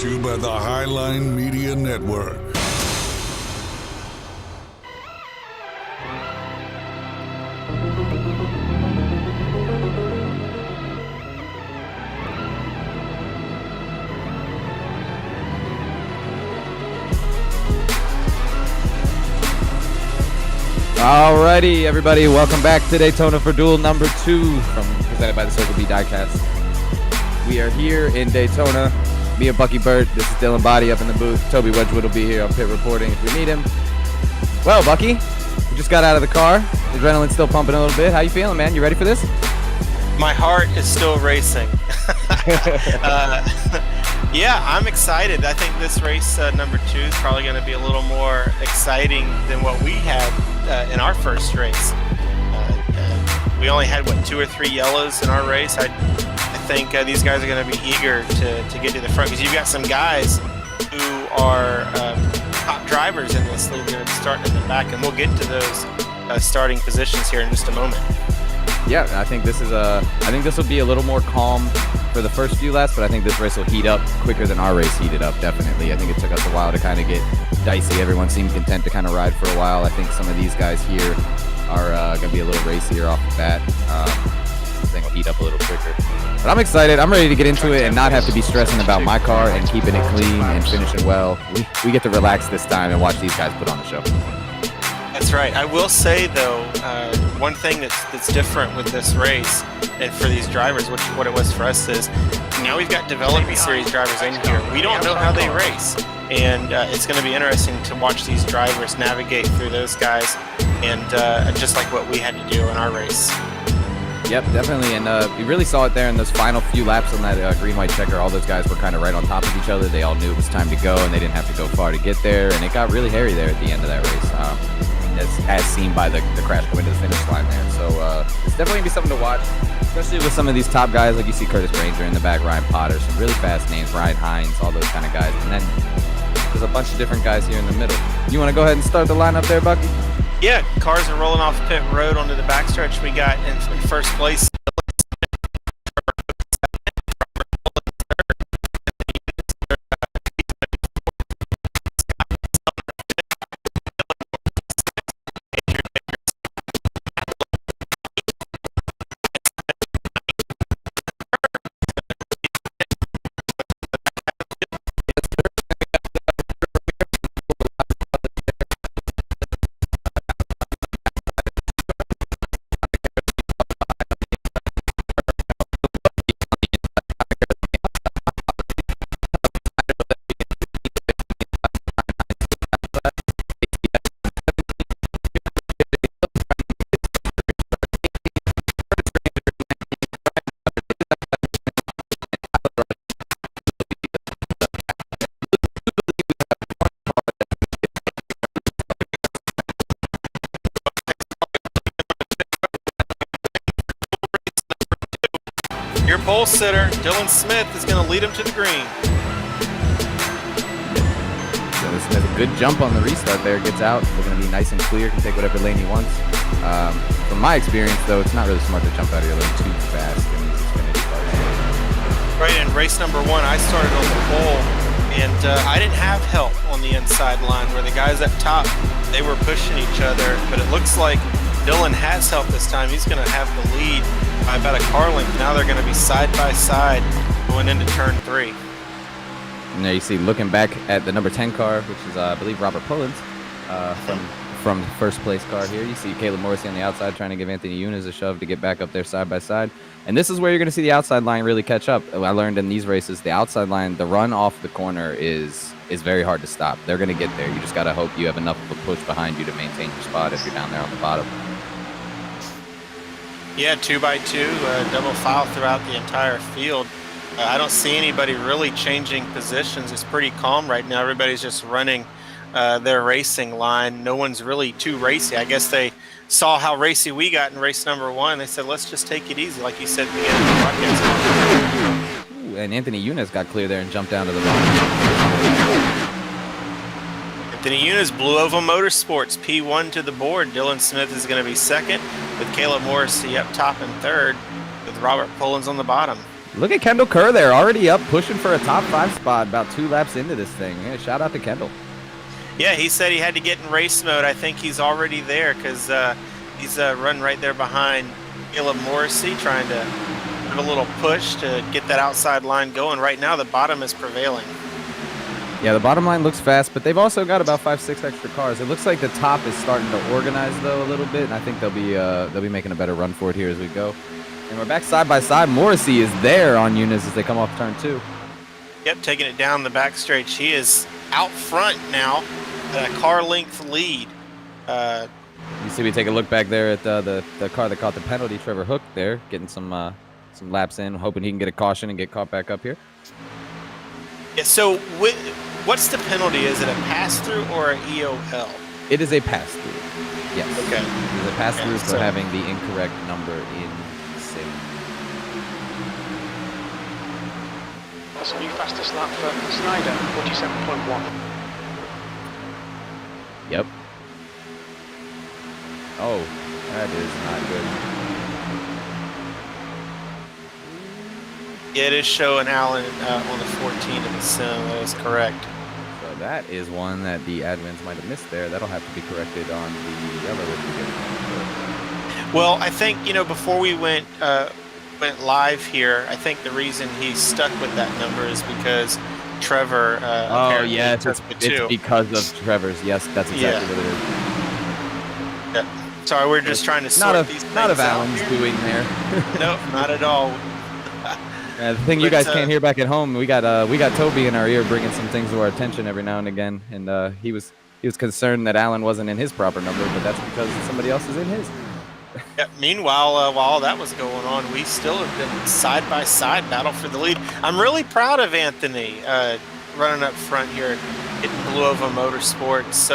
to you by the Highline Media Network. Alrighty, everybody, welcome back to Daytona for Duel number 2, presented by the Circle B Diecast. We are here in Daytona. Me and Bucky Burt. This is Dylan Body up in the booth. Toby Wedgwood will be here on pit reporting if we need him. Well, Bucky, we just got out of the car. The adrenaline's still pumping a little bit. How you feeling, man? You ready for this? My heart is still racing. Yeah, I'm excited. I think this race number 2 is probably going to be a little more exciting than what we had in our first race. We only had, 2 or 3 yellows in our race. I think these guys are going to be eager to get to the front because you've got some guys who are top drivers in this league. They're going to be starting in the back, and we'll get to those starting positions here in just a moment. Yeah, I think this will be a little more calm for the first few laps, but I think this race will heat up quicker than our race heated up, definitely. I think it took us a while to kind of get dicey. Everyone seemed content to kind of ride for a while. I think some of these guys here are going to be a little racier off the bat. I think will heat up a little quicker. But I'm excited. I'm ready to get into it and not have to be stressing about my car and keeping it clean and finishing well. We get to relax this time and watch these guys put on the show. That's right. I will say, though, one thing that's different with this race and for these drivers, what it was for us is now we've got development series drivers in here. We don't know how they race, and it's going to be interesting to watch these drivers navigate through those guys, and just like what we had to do in our race. Yep, definitely, and we really saw it there in those final few laps on that green-white checker. All those guys were kind of right on top of each other. They all knew it was time to go, and they didn't have to go far to get there, and it got really hairy there at the end of that race. As seen by the crash coming to the finish line there. So it's definitely going to be something to watch, especially with some of these top guys. Like you see Curtis Granger in the back, Ryan Potter, some really fast names, Ryan Hines, all those kind of guys. And then there's a bunch of different guys here in the middle. You want to go ahead and start the lineup there, Bucky? Yeah, cars are rolling off pit road onto the backstretch. We got in first place. Your pole sitter, Dylan Smith, is going to lead him to the green. Dylan Smith, a good jump on the restart there, gets out. They're going to be nice and clear, can take whatever lane he wants. From my experience, though, it's not really smart to jump out of your lane too fast in these Xfinity cars. Right, in race number 1, I started on the pole, and I didn't have help on the inside line where the guys up top, they were pushing each other, but it looks like Dylan has help this time. He's going to have the lead by about a car length. Now they're going to be side by side going into turn 3. And there you see, looking back at the number 10 car, which is, I believe, Robert Pullins from the first place car here. You see Caleb Morrissey on the outside trying to give Anthony Younes a shove to get back up there side by side. And this is where you're going to see the outside line really catch up. I learned in these races, the outside line, the run off the corner is very hard to stop. They're going to get there. You just got to hope you have enough of a push behind you to maintain your spot if you're down there on the bottom. Yeah, 2x2, double file throughout the entire field. I don't see anybody really changing positions. It's pretty calm right now. Everybody's just running their racing line. No one's really too racy. I guess they saw how racy we got in race number 1. They said, let's just take it easy, like you said at the beginning of the broadcast. Ooh, and Anthony Younes got clear there and jumped down to the bottom. Anthony Younes, Blue Oval Motorsports, P1 to the board. Dylan Smith is going to be second with Caleb Morrissey up top and third with Robert Pullins on the bottom. Look at Kendall Kerr there, already up, pushing for a top 5 spot about 2 laps into this thing. Yeah, shout out to Kendall. Yeah, he said he had to get in race mode. I think he's already there because he's running right there behind Caleb Morrissey, trying to give a little push to get that outside line going. Right now, the bottom is prevailing. Yeah, the bottom line looks fast, but they've also got about 5-6 extra cars. It looks like the top is starting to organize though a little bit, and I think they'll be making a better run for it here as we go. And we're back side by side. Morrissey is there on Eunice as they come off turn 2. Yep, taking it down the back straight. She is out front now, at a car length lead. You see, we take a look back there at the car that caught the penalty. Trevor Hook there, getting some laps in, hoping he can get a caution and get caught back up here. Yeah. So, what's the penalty? Is it a pass through or an EOL? It is a pass through. Yes. Okay. It is a pass through for having the incorrect number in sim. That's a new fastest lap for Snyder, 47.1. Yep. Oh, that is not good. Yeah, it is showing Allen on the 14 in the sim. That is correct. So that is one that the admins might have missed there. That'll have to be corrected on the other one. Well, I think, before we went live here, I think the reason he's stuck with that number is because Trevor it's because of Trevor's. Yes, that's exactly what it is. Yeah. Sorry, we're just trying to sort these things out. Not of Allen's doing there. Nope, not at all. The thing you guys can't hear back at home, we got Toby in our ear bringing some things to our attention every now and again, and he was concerned that Allen wasn't in his proper number, but that's because somebody else is in his. Yeah, meanwhile, while all that was going on, we still have been side-by-side battle for the lead. I'm really proud of Anthony running up front here, getting Blue Ova Motorsports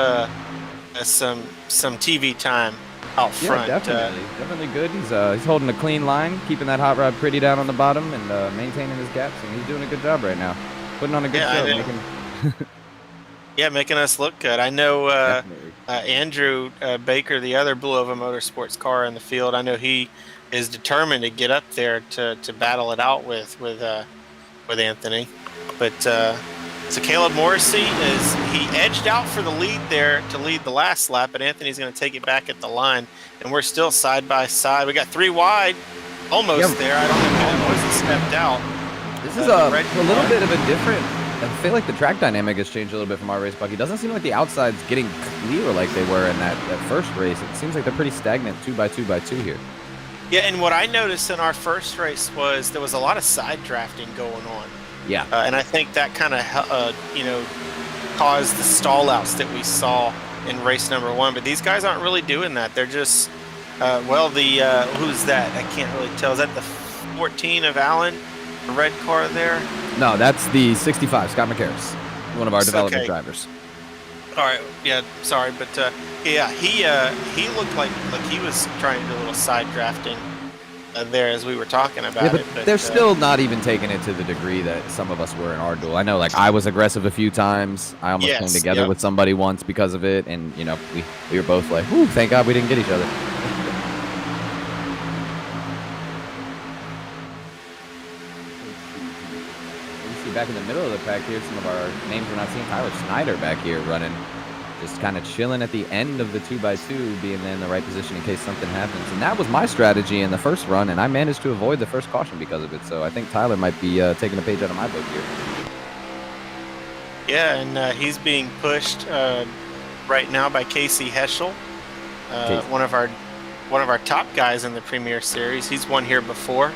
some TV time out front. Yeah, definitely good. He's holding a clean line, keeping that hot rod pretty down on the bottom, and maintaining his gaps, and he's doing a good job right now. Putting on a good show. Making us look good. I know Andrew Baker, the other Blue Ova Motorsports car in the field, I know he is determined to get up there to battle it out with Anthony. But so Caleb Morrissey he edged out for the lead there to lead the last lap, but Anthony's going to take it back at the line, and we're still side by side. We got 3 wide, almost there. I don't know if that was stepped out. This is a little bit of a different. I feel like the track dynamic has changed a little bit from our race, Bucky. It doesn't seem like the outside's getting clear like they were in that first race. It seems like they're pretty stagnant 2x2x2 here. Yeah, and what I noticed in our first race was there was a lot of side drafting going on. Yeah. And I think that kind of, caused the stall outs that we saw in race number 1. But these guys aren't really doing that. They're just, who's that? I can't really tell. Is that the 14 of Allen? The red car there? No, that's the 65, Scott McCarris, one of our development drivers. All right, yeah, sorry, but he looked like he was trying to do a little side drafting there as we were talking about it. But they're still not even taking it to the degree that some of us were in our duel. I know, I was aggressive a few times. I almost came together with somebody once because of it, and we were both like, "Ooh, thank God we didn't get each other." Back in the middle of the pack here, some of our names we're not seeing. Tyler Snyder back here running, just kind of chilling at the end of the 2x2, being in the right position in case something happens. And that was my strategy in the first run, and I managed to avoid the first caution because of it. So I think Tyler might be taking a page out of my book here. Yeah, and he's being pushed right now by Casey Heschel, one of our top guys in the Premier Series. He's won here before,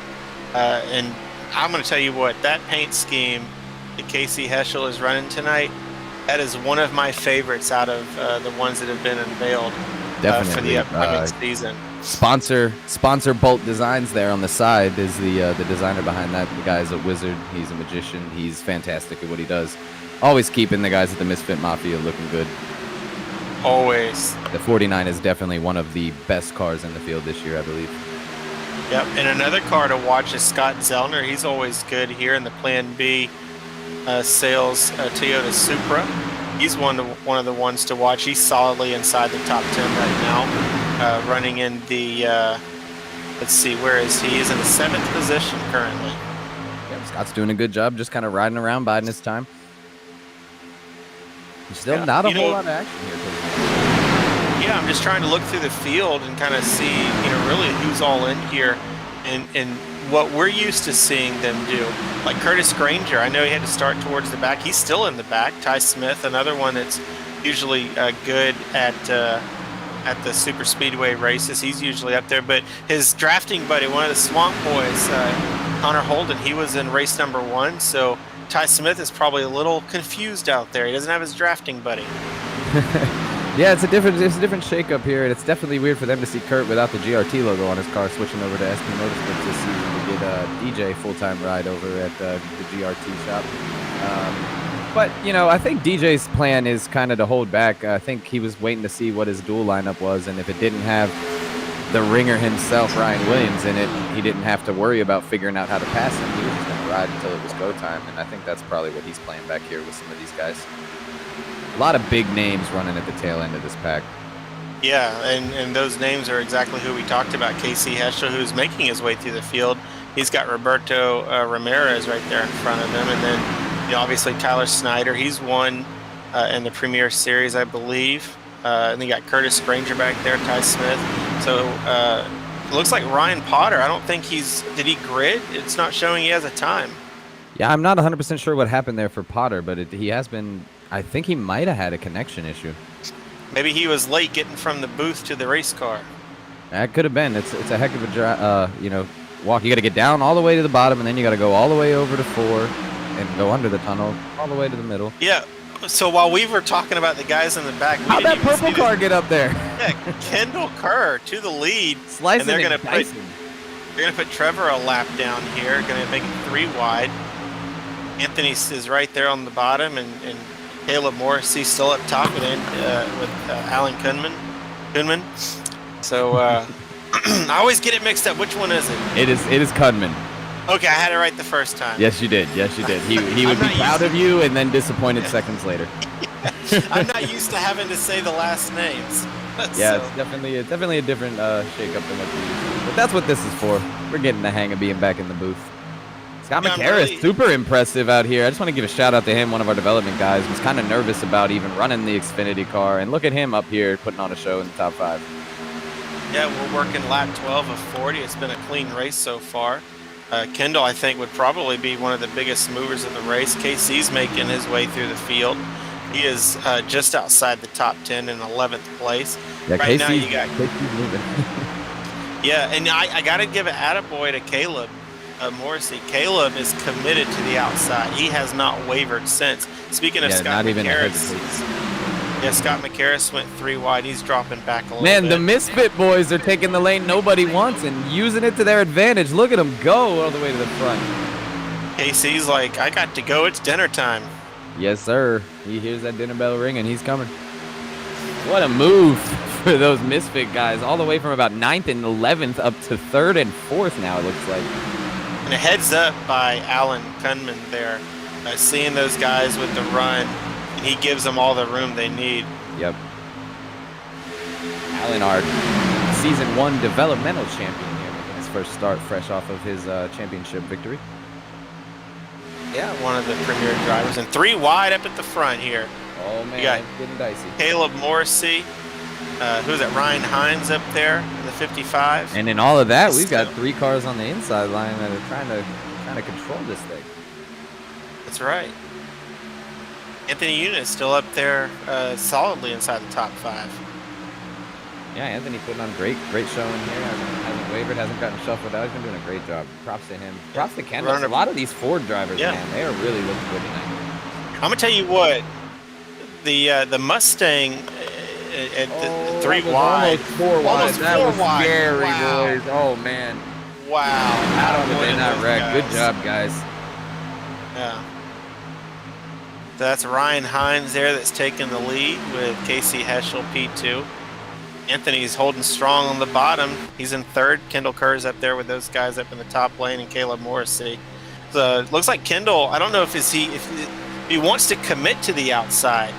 and I'm going to tell you what, that paint scheme that Casey Heschel is running tonight, that is one of my favorites out of the ones that have been unveiled for the upcoming season. Sponsor Bolt Designs there on the side is the designer behind that. The guy's a wizard. He's a magician. He's fantastic at what he does. Always keeping the guys at the Misfit Mafia looking good. Always. The 49 is definitely one of the best cars in the field this year, I believe. Yep, and another car to watch is Scott Zellner. He's always good here in the Plan B sales Toyota Supra. He's one of the ones to watch. He's solidly inside the top 10 right now, running in the, let's see, where is he? He's in the 7th position currently. Scott's doing a good job just kind of riding around, biding his time. There's still not a whole lot of action here. Yeah, I'm just trying to look through the field and kind of see, really who's all in here and what we're used to seeing them do. Like Curtis Granger, I know he had to start towards the back. He's still in the back. Ty Smith, another one that's usually good at the super speedway races. He's usually up there. But his drafting buddy, one of the Swamp Boys, Connor Holden, he was in race number 1. So Ty Smith is probably a little confused out there. He doesn't have his drafting buddy. Yeah, it's a different shakeup here, and it's definitely weird for them to see Kurt without the GRT logo on his car, switching over to SP Motorsports this season to get DJ full-time ride over at the GRT shop. But I think DJ's plan is kind of to hold back. I think he was waiting to see what his duel lineup was, and if it didn't have the ringer himself, Ryan Williams, in it, he didn't have to worry about figuring out how to pass him. He was just going to ride until it was go time, and I think that's probably what he's playing back here with some of these guys. A lot of big names running at the tail end of this pack. Yeah, and those names are exactly who we talked about. Casey Heschel, who's making his way through the field. He's got Roberto Ramirez right there in front of him. And then, obviously Tyler Snyder. He's won in the Premier Series, I believe. And you got Curtis Granger back there, Ty Smith. So it looks like Ryan Potter. I don't think did he grid? It's not showing he has a time. Yeah, I'm not 100% sure what happened there for Potter, but he has been... I think he might have had a connection issue. Maybe he was late getting from the booth to the race car. That could have been. It's a heck of a walk. You got to get down all the way to the bottom, and then you got to go all the way over to 4 and go under the tunnel all the way to the middle. Yeah. So while we were talking about the guys in the back, how'd that purple car get up there? Yeah, Kendall Kerr to the lead. Slicing and they're gonna put Trevor a lap down here. Going to make it 3 wide. Anthony is right there on the bottom, and Caleb Morrissey still up top with Alan Kunman. So I always get it mixed up. Which one is it? It is Kunman. Okay, I had it right the first time. Yes, you did. He would be proud of you and then disappointed seconds later. I'm not used to having to say the last names. Yeah, so. It's definitely a different shake-up than what we used to. But that's what this is for. We're getting the hang of being back in the booth. Scott McCarris, super impressive out here. I just want to give a shout out to him, one of our development guys. Was kind of nervous about even running the Xfinity car, and look at him up here putting on a show in the top 5. Yeah, we're working lap 12 of 40. It's been a clean race so far. Kendall, I think, would probably be one of the biggest movers of the race. KC's making his way through the field. He is just outside the top 10 in 11th place. Yeah, right now you got KC's moving. Yeah, and I got to give an attaboy to Caleb Morrissey. Caleb is committed to the outside. He has not wavered since. Speaking of Scott McCarris, Scott McCarris went 3 wide. He's dropping back a little bit. Man, the Misfit boys are taking the lane nobody wants and using it to their advantage. Look at them go all the way to the front. KC's like, I got to go. It's dinner time. Yes, sir. He hears that dinner bell ring and he's coming. What a move for those Misfit guys. All the way from about 9th and 11th up to 3rd and 4th now, it looks like. And a heads up by Alan Kunman there. Seeing those guys with the run, and he gives them all the room they need. Yep. Alan, our Season 1 developmental champion here, making his first start fresh off of his championship victory. Yeah, one of the premier drivers. And 3 wide up at the front here. Oh, man, you got it's getting dicey. Caleb Morrissey. Who's that? Ryan Hines up there in the 55. And in all of that, we've got 3 cars on the inside line that are trying to control this thing. That's right. Anthony Eunice still up there solidly inside the top 5. Yeah, Anthony putting on great showing here. Hasn't wavered, hasn't gotten shuffled out. He's been doing a great job. Props to him. Props to Kendall. A lot of these Ford drivers, man, they are really looking good tonight. I'm gonna tell you what, the Mustang at the 3 wide, almost 4 wide. That was scary, wow. boys. Oh man. Wow. How did they not wreck? Good job, guys. Yeah. That's Ryan Hines there that's taking the lead with Casey Heschel P2. Anthony's holding strong on the bottom. He's in 3rd. Kendall Kerr's up there with those guys up in the top lane, and Caleb Morrissey. So it looks like Kendall, I don't know if he wants to commit to the outside.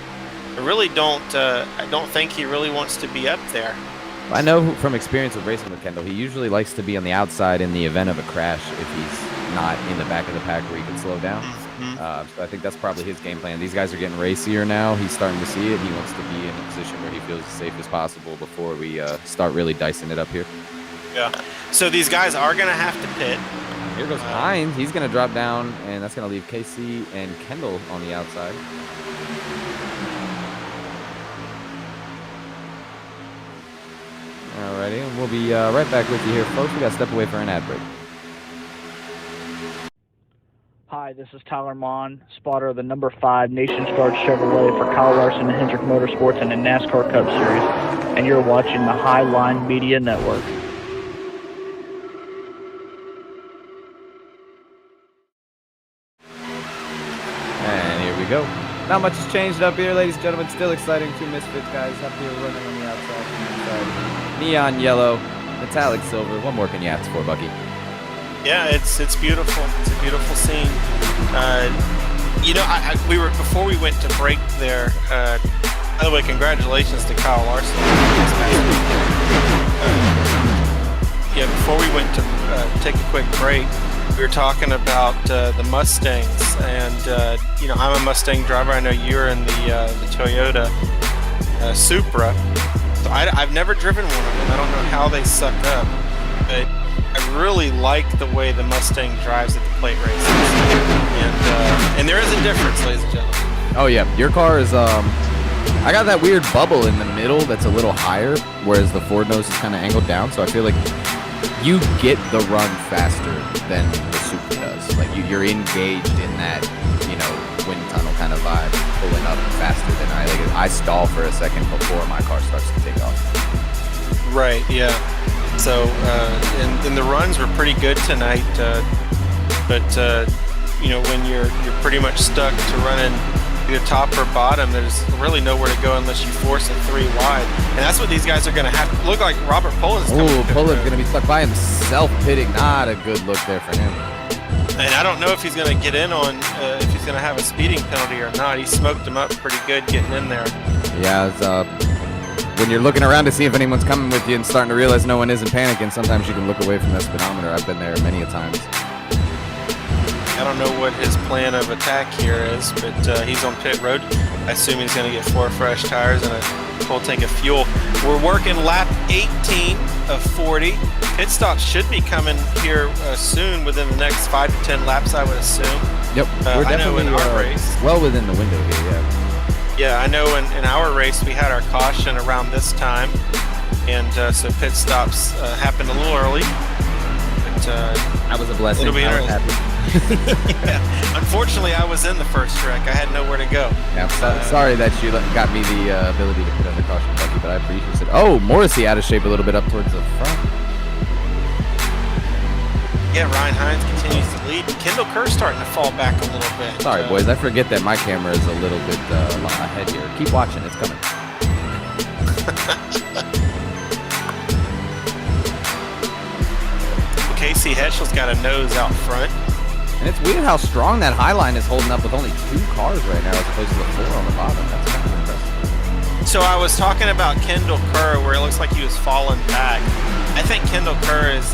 I really don't. I don't think he really wants to be up there. I know from experience with racing with Kendall, he usually likes to be on the outside in the event of a crash if he's not in the back of the pack where he can slow down. So I think that's probably his game plan. These guys are getting racier now. He's starting to see it. He wants to be in a position where he feels as safe as possible before we start really dicing it up here. Yeah. So these guys are going to have to pit. Here goes Hines. He's going to drop down, and that's going to leave Casey and Kendall on the outside. Alrighty, and we'll be right back with you here, folks. We got to step away for an ad break. Hi, this is Tyler Mon, spotter of the number 5 Nations Guard Chevrolet for Kyle Larson and Hendrick Motorsports in the NASCAR Cup Series, and you're watching the Highline Media Network. And here we go. Not much has changed up here, ladies and gentlemen. Still exciting. 2 misfits guys up here running on the outside. Neon yellow, metallic silver. What more can you ask for, Bucky? Yeah, it's beautiful. It's a beautiful scene. You know, we were before we went to break there. By the way, congratulations to Kyle Larson. Yeah, before we went to take a quick break, we were talking about the Mustangs, and you know, I'm a Mustang driver. I know you're in the Toyota Supra. So I've never driven one of them. I don't know how they suck up, but I really like the way the Mustang drives at the plate races, and there is a difference, ladies and gentlemen. Oh yeah, your car is I got that weird bubble in the middle that's a little higher, whereas the Ford nose is kind of angled down. So I feel like you get the run faster than the Supra does. Like you're engaged in that, you know, wind tunnel kind of vibe, pulling up faster than I stall for a second before my car starts to take off. Right. Yeah. So, and the runs were pretty good tonight, but you know, when you're pretty much stuck to running either top or bottom, there's really nowhere to go unless you force it 3 wide, and that's what these guys are going to have to look like. Robert Pullen's coming. Oh, Pullen's going to be stuck by himself pitting. Not a good look there for him. And I don't know if he's going to get in on if he's going to have a speeding penalty or not. He smoked him up pretty good getting in there. Yeah, it's when you're looking around to see if anyone's coming with you and starting to realize no one isn't panicking, sometimes you can look away from that speedometer. I've been there many a times. I don't know what his plan of attack here is, but he's on pit road. I assume he's going to get 4 fresh tires and a full tank of fuel. We're working lap 18 of 40. Pit stops should be coming here soon, within the next 5 to 10 laps, I would assume. Yep, we're I know in our race. Well within the window here, yeah. Yeah, I know in our race we had our caution around this time, and so pit stops happened a little early. But that was a blessing. It'll be I was happy. Yeah. Unfortunately, I was in the first wreck. I had nowhere to go. Yeah, sorry that you got me the ability to put under caution, Bucky, but I appreciate it. Oh, Morrissey out of shape a little bit up towards the front. Yeah, Ryan Hines continues to lead. Kendall Kerr's starting to fall back a little bit. Sorry, boys. I forget that my camera is a little bit ahead here. Keep watching. It's coming. Casey Hetchel's got a nose out front. And it's weird how strong that high line is holding up with only 2 cars right now as opposed to the 4 on the bottom. That's kind of impressive. So I was talking about Kendall Kerr, where it looks like he was falling back. I think Kendall Kerr is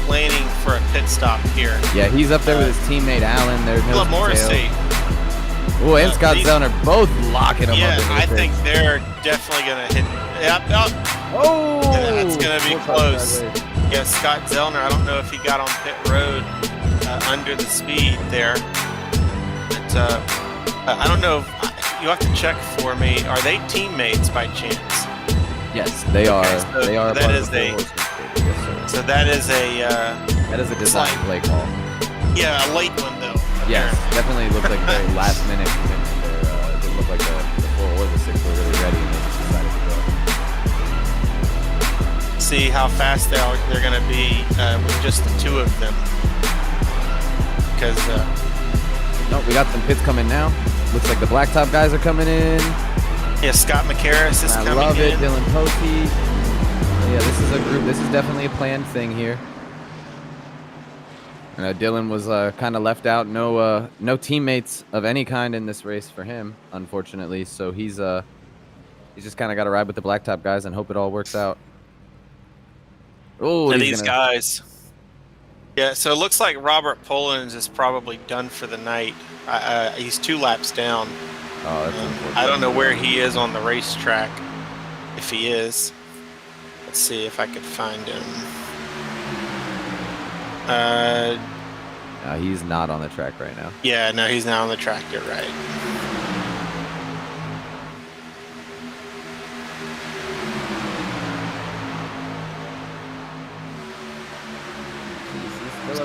planning for a pit stop here. Yeah, he's up there with his teammate Allen. There's no Morrissey. Oh, and Scott Zellner both locking him up. Yeah, I think they're definitely going to hit. Yep. Oh! That's going to be close. Yeah, Scott Zellner, I don't know if he got on pit road under the speed there. But I don't know. You have to check for me. Are they teammates by chance? Yes, they are. So they are. That is a. Yes, so that is a. That is a design play call. Yeah, a late one though. Yes, definitely looked like a very last minute commitment there. It didn't look like the 4 or the 6 were really ready, and they just decided to go. See how fast they're going to be with just the 2 of them. Because. No, we got some pits coming now. Looks like the blacktop guys are coming in. Yeah, Scott McCarris is coming in. I love it. Dylan Potey. Yeah, this is a group. This is definitely a planned thing here. Dylan was kind of left out. No teammates of any kind in this race for him, unfortunately. So he's just kind of got to ride with the blacktop guys and hope it all works out. Oh, to these guys. Yeah, so it looks like Robert Pollins is probably done for the night. He's 2 laps down. Oh, that's unfortunate. I don't know where he is on the racetrack, if he is. Let's see if I could find him. No, he's not on the track right now. Yeah, no, he's not on the track. You're right.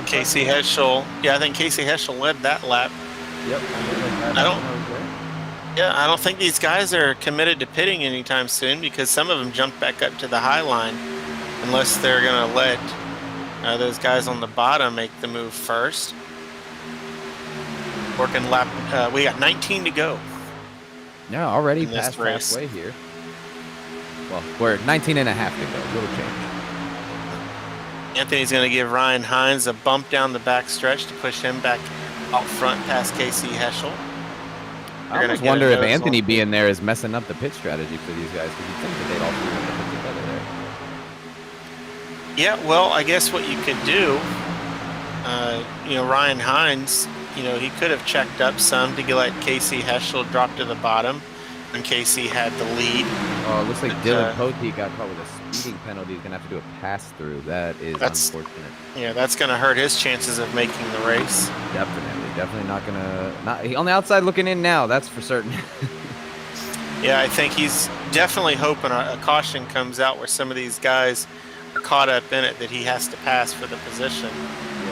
Casey Heschel. Yeah, I think Casey Heschel led that lap. Yep. I don't think these guys are committed to pitting anytime soon because some of them jumped back up to the high line unless they're going to let those guys on the bottom make the move first. Working lap. We got 19 to go. Yeah, already past halfway here. Well, we're 19 and a half to go. Little change. Anthony's going to give Ryan Hines a bump down the back stretch to push him back out front past Casey Heschel. I almost wonder if Anthony being there is messing up the pit strategy for these guys because you'd think that they'd all three want to pit together there. Yeah, well, I guess what you could do, Ryan Hines, he could have checked up some to let Casey Heschel drop to the bottom when Casey had the lead. Oh, it looks like Dylan Pote got caught with a speeding penalty. He's going to have to do a pass-through. That's unfortunate. Yeah, that's going to hurt his chances of making the race. Definitely not going to... On the outside looking in now, that's for certain. Yeah, I think he's definitely hoping a caution comes out where some of these guys are caught up in it that he has to pass for the position.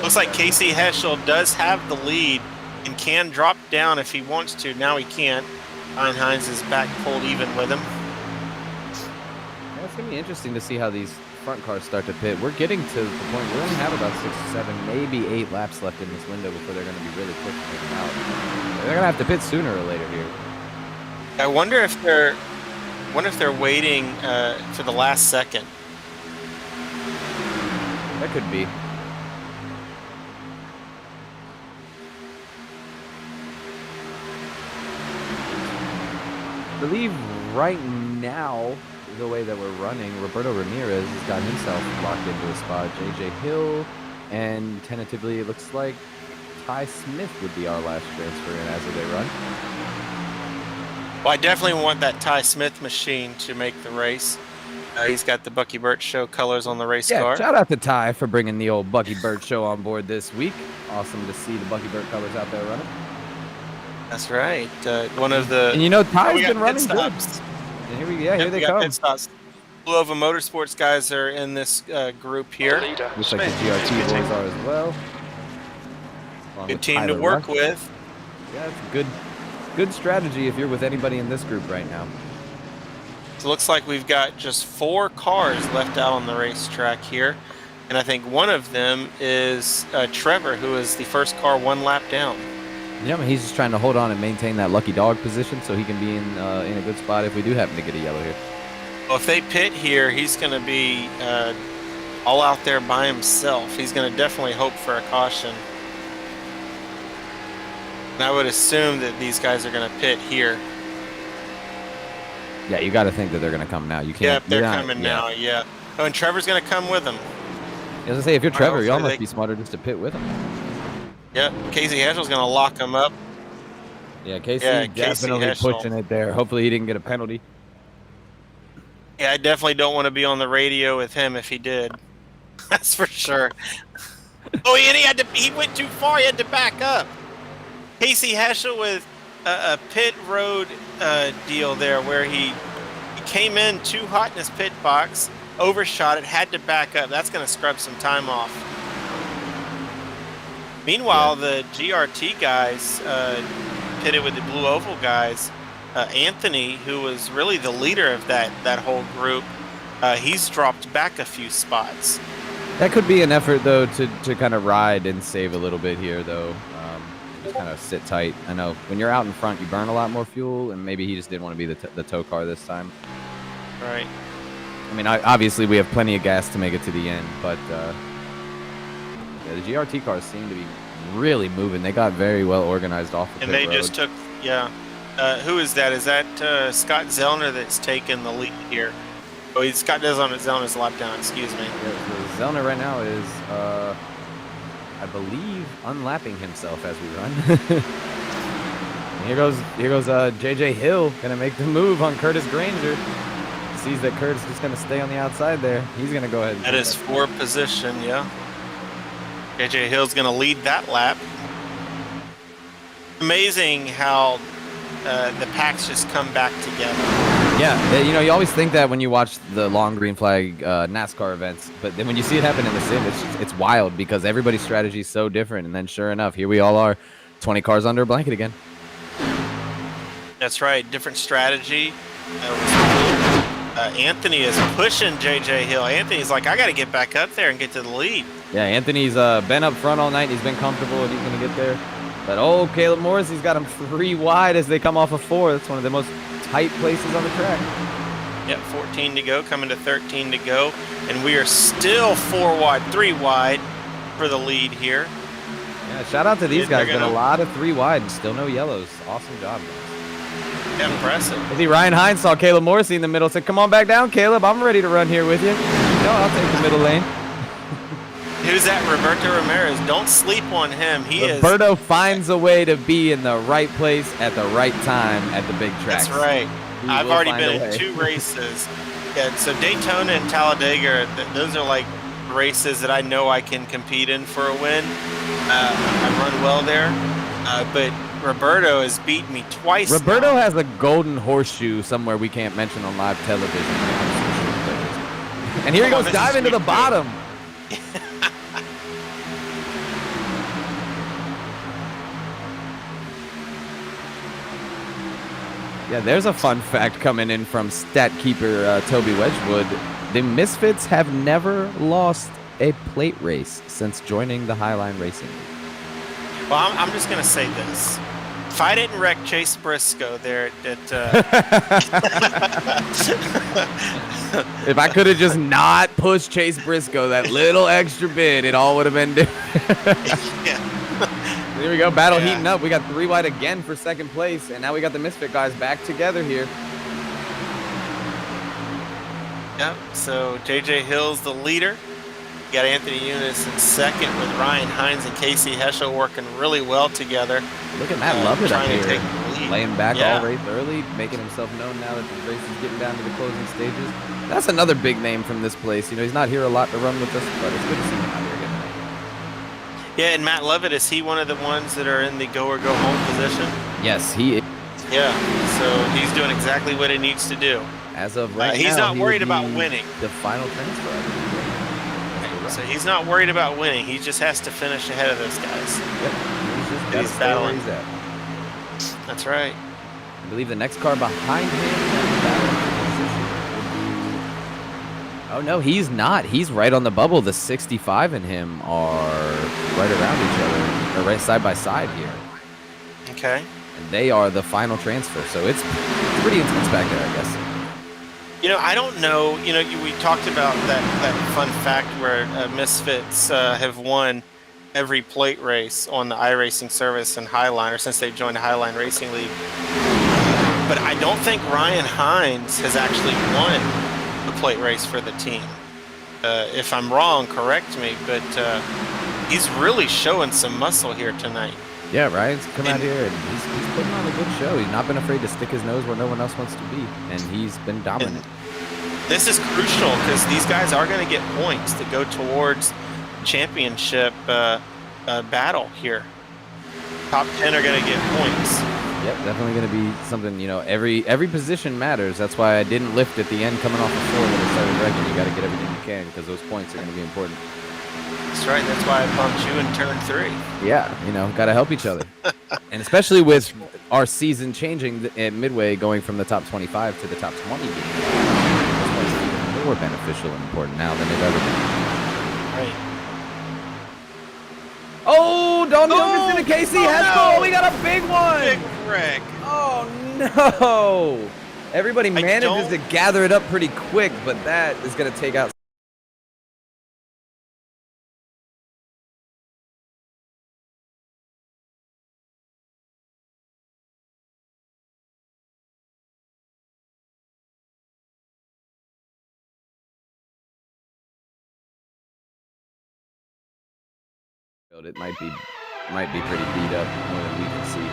Looks like Casey Heschel does have the lead and can drop down if he wants to. Now he can't. Ryan Hines is back pulled even with him. Yeah, it's going to be interesting to see how these front cars start to pit. We're getting to the point we only have about 6 or 7, maybe 8 laps left in this window before they're going to be really pushing it out. They're going to have to pit sooner or later here. I wonder if they're waiting for the last second. That could be. I believe right now, the way that we're running, Roberto Ramirez has got himself locked into a spot. JJ Hill, and tentatively it looks like Ty Smith would be our last transfer in as they run. Well, I definitely want that Ty Smith machine to make the race. He's got the Bucky Burt Show colors on the race car. Shout out to Ty for bringing the old Bucky Burt Show on board this week. Awesome to see the Bucky Burt colors out there running. That's right. One of the... And Ty's been running good. And here they come. Blue Oval Motorsports guys are in this group here. Looks like the GRT boys are as well. Good team to work with. Yeah, it's good strategy if you're with anybody in this group right now. So it looks like we've got just 4 cars left out on the racetrack here. And I think one of them is Trevor, who is the first car 1 lap down. Yeah, he's just trying to hold on and maintain that lucky dog position so he can be in a good spot if we do happen to get a yellow here. Well, if they pit here, he's going to be all out there by himself. He's going to definitely hope for a caution. And I would assume that these guys are going to pit here. Yeah, you got to think that they're going to come now. You can't. Yeah, they're coming now. Yeah. Oh, and Trevor's going to come with them. As I say, if you're Trevor, you almost be smarter just to pit with him. Yep, Casey Heschel's going to lock him up. Yeah, Casey definitely pushing it there. Hopefully he didn't get a penalty. Yeah, I definitely don't want to be on the radio with him if he did. That's for sure. Oh, and he went too far. He had to back up. Casey Heschel with a pit road deal there where he came in too hot in his pit box, overshot it, had to back up. That's going to scrub some time off. Meanwhile, the GRT guys pitted with the Blue Oval guys. Anthony, who was really the leader of that whole group, he's dropped back a few spots. That could be an effort, though, to kind of ride and save a little bit here, though. Just kind of sit tight. I know when you're out in front, you burn a lot more fuel, and maybe he just didn't want to be the tow car this time. Right. I mean, obviously we have plenty of gas to make it to the end, but the GRT cars seem to be really moving. They got very well organized off the pit road. Just took, who is that? Is that Scott Zellner that's taken the lead here? Oh, he's got this on his lap down. Excuse me. Yeah, so Zellner right now is, I believe, unlapping himself as we run. And here goes JJ Hill, gonna make the move on Curtis Granger. Sees that Curtis is just gonna stay on the outside there. He's gonna go ahead. And that is for position, yeah. JJ Hill's gonna lead that lap. Amazing how the packs just come back together. Yeah, you know, you always think that when you watch the long green flag NASCAR events, but then when you see it happen in the sim, it's wild because everybody's strategy is so different. And then sure enough, here we all are, 20 cars under a blanket again. That's right, different strategy. Anthony is pushing JJ Hill. Anthony's like, I got to get back up there and get to the lead. Yeah, Anthony's been up front all night. He's been comfortable and he's going to get there. But, oh, Caleb Morris, he's got him 3 wide as they come off of 4. That's one of the most tight places on the track. Yep, 14 to go, coming to 13 to go. And we are still 4 wide, 3 wide for the lead here. Yeah, shout out to these guys. Been a lot of 3 wide and still no yellows. Awesome job, guys. Impressive. I see Ryan Hines saw Caleb Morrissey in the middle. Said, come on back down, Caleb. I'm ready to run here with you. No, I'll take the middle lane. Who's that? Roberto Ramirez. Don't sleep on him. Roberto finds a way to be in the right place at the right time at the big tracks. That's right. I've already been in 2 races. Yeah, so Daytona and Talladega, those are like races that I know I can compete in for a win. I run well there. But Roberto has beat me twice. Roberto has a golden horseshoe somewhere we can't mention on live television. And here he goes diving to the bottom. Yeah, there's a fun fact coming in from stat keeper Toby Wedgwood. The Misfits have never lost a plate race since joining the Highline Racing League. Well, I'm just going to say this. If I didn't wreck Chase Briscoe there if I could have just not pushed Chase Briscoe that little extra bit, it all would have been different. Yeah. Here we go, battle heating up. We got 3 wide again for 2nd place, and now we got the Misfit guys back together here. Yep, so JJ Hill's the leader. You got Anthony Eunice in 2nd with Ryan Hines and Casey Heschel working really well together. Look at Matt Lovett up here, laying back all race early, making himself known now that the race is getting down to the closing stages. That's another big name from this place. You know, he's not here a lot to run with us, but it's good to see him out here again. Yeah, and Matt Lovett, is he one of the ones that are in the go or go home position? Yes, he is. Yeah, so he's doing exactly what he needs to do. As of right now, he's not worried about winning. The final transfer. So he's not worried about winning. He just has to finish ahead of those guys. Yep. He's battling. That's right. I believe the next car behind him. Oh, no, he's not. He's right on the bubble. The 65 and him are right around each other. They're right side by side here. Okay. And they are the final transfer. So it's pretty intense back there, I guess. You know, I don't know. You know, we talked about that fun fact where Misfits have won every plate race on the iRacing service and Highline, or since they've joined the Highline Racing League. But I don't think Ryan Hines has actually won the plate race for the team. If I'm wrong, correct me, but he's really showing some muscle here tonight. Yeah, Ryan's come out here and he's putting on a good show. He's not been afraid to stick his nose where no one else wants to be, and he's been dominant. And this is crucial because these guys are going to get points to go towards championship battle here. Top 10 are going to get points. Yep, definitely going to be something, you know, every position matters. That's why I didn't lift at the end coming off the 4 when it started wrecking. You got to get everything you can because those points are going to be important. That's right. That's why I bumped you in turn 3. Yeah, you know, got to help each other. And especially with our season changing at midway, going from the top 25 to the top 20. Those points are even more beneficial and important now than they've ever been. Right. Oh, Don Wilkinson and Casey Heschel. No. We got a big one. Big wreck. Oh, no. Everybody manages to gather it up pretty quick, but that is going to take out It might be pretty beat up more than we can see.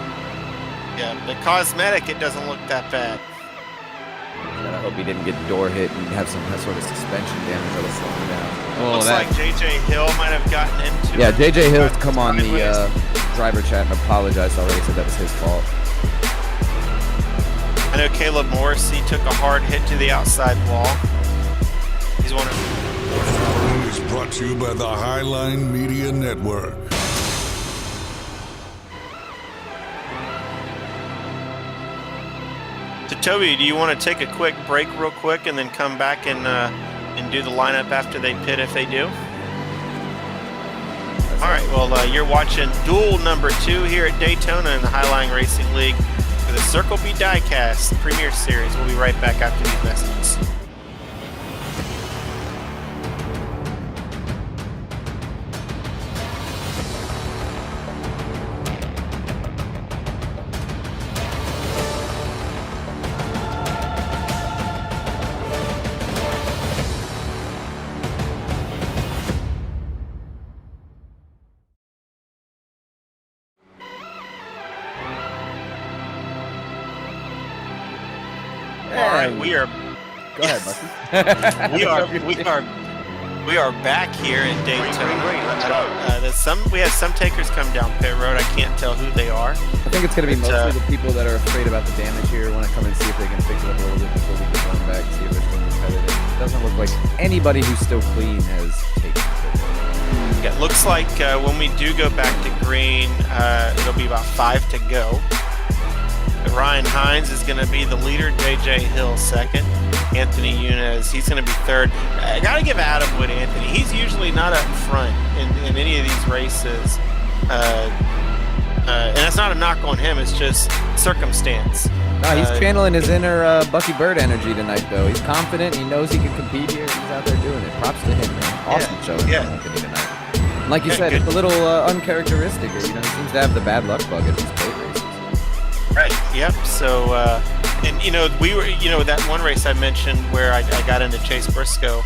Yeah, the cosmetic, it doesn't look that bad. And I hope he didn't get door hit and have some sort of suspension damage that'll slow him down. Looks like JJ Hill might have gotten into Yeah, it. JJ Hill's come on the Sideways. driver chat and apologized already, said that was his fault. I know Caleb Morrissey took a hard hit to the outside wall. He's one of Is brought to you by the Highline Media Network. So Toby, do you want to take a quick break real quick and then come back and do the lineup after they pit if they do? All right, well, you're watching Duel number 2 here at Daytona in the Highline Racing League for the Circle B Diecast Premier Series. We'll be right back after these messages. All right, we are. Go ahead, Bucky. we are back here at Daytona. Let's go. We had some takers come down pit road. I can't tell who they are. I think it's going to be But, mostly the people that are afraid about the damage here, want to come and see if they can fix it up a little bit before we get going back, see if they're still competitive. It doesn't look like anybody who's still clean has taken it. Yeah, it looks like when we do go back to green, it'll be about 5 to go. Ryan Hines is going to be the leader. JJ Hill second. Anthony Yunez, he's going to be third. I got to give Adam Wood Anthony. He's usually not up front in any of these races. And that's not a knock on him. It's just circumstance. No, he's channeling his inner Bucky Bird energy tonight, though. He's confident. He knows he can compete here. He's out there doing it. Props to him, man. Awesome showing from Anthony tonight. And like you said, good. It's a little uncharacteristic. You know, he seems to have the bad luck bug at these plate races. Right. Yep. So, and we were, that one race I mentioned where I got into Chase Briscoe.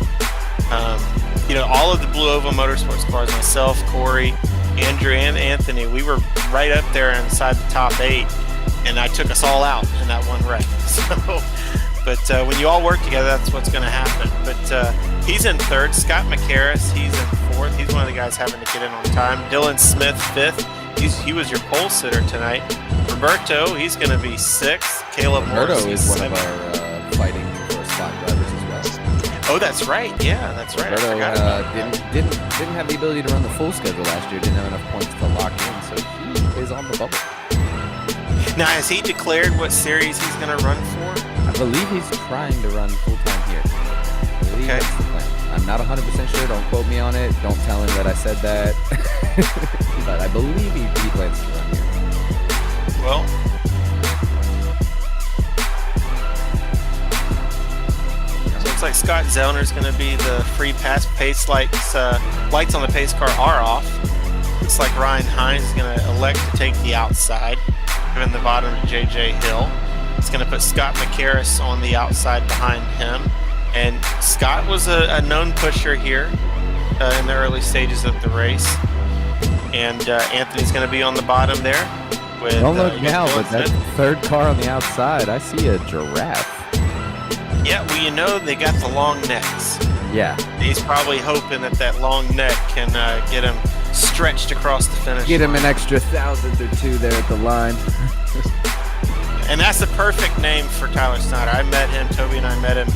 All of the Blue Oval Motorsports cars, myself, Corey, Andrew, and Anthony, we were right up there inside the top 8, and I took us all out in that one wreck. So, but when you all work together, that's what's going to happen. But he's in third. Scott McCarris, he's in fourth. He's one of the guys having to get in on time. Dylan Smith, fifth. He was your pole sitter tonight. Roberto, he's going to be sixth. Caleb Roberto Morrissey, is one seventh. of our fighting for spot drivers as well. Oh, that's right. Yeah, that's right. Roberto I forgot about that. didn't have the ability to run the full schedule last year. Didn't have enough points to lock in, so he is on the bubble. Now, has he declared what series he's going to run for? I believe he's trying to run full time here. I believe Okay. that's the plan. I'm not 100% sure. Don't quote me on it. Don't tell him that I said that. But I believe he plans to run here. Well, looks like Scott Zellner's going to be the free pass. Pace lights on the pace car are off. Looks like Ryan Hines is going to elect to take the outside, giving the bottom to JJ Hill. It's going to put Scott McCarris on the outside behind him. And Scott was a known pusher here in the early stages of the race. And Anthony's going to be on the bottom there. With, Don't look now, Dylan but that's Smith. the third car on the outside. I see a giraffe. Yeah, well, they got the long necks. Yeah. He's probably hoping that long neck can get him stretched across the finish Get him line. an extra 1,000 or 2 there at the line. And that's the perfect name for Tyler Snyder. I met him, Toby and I met him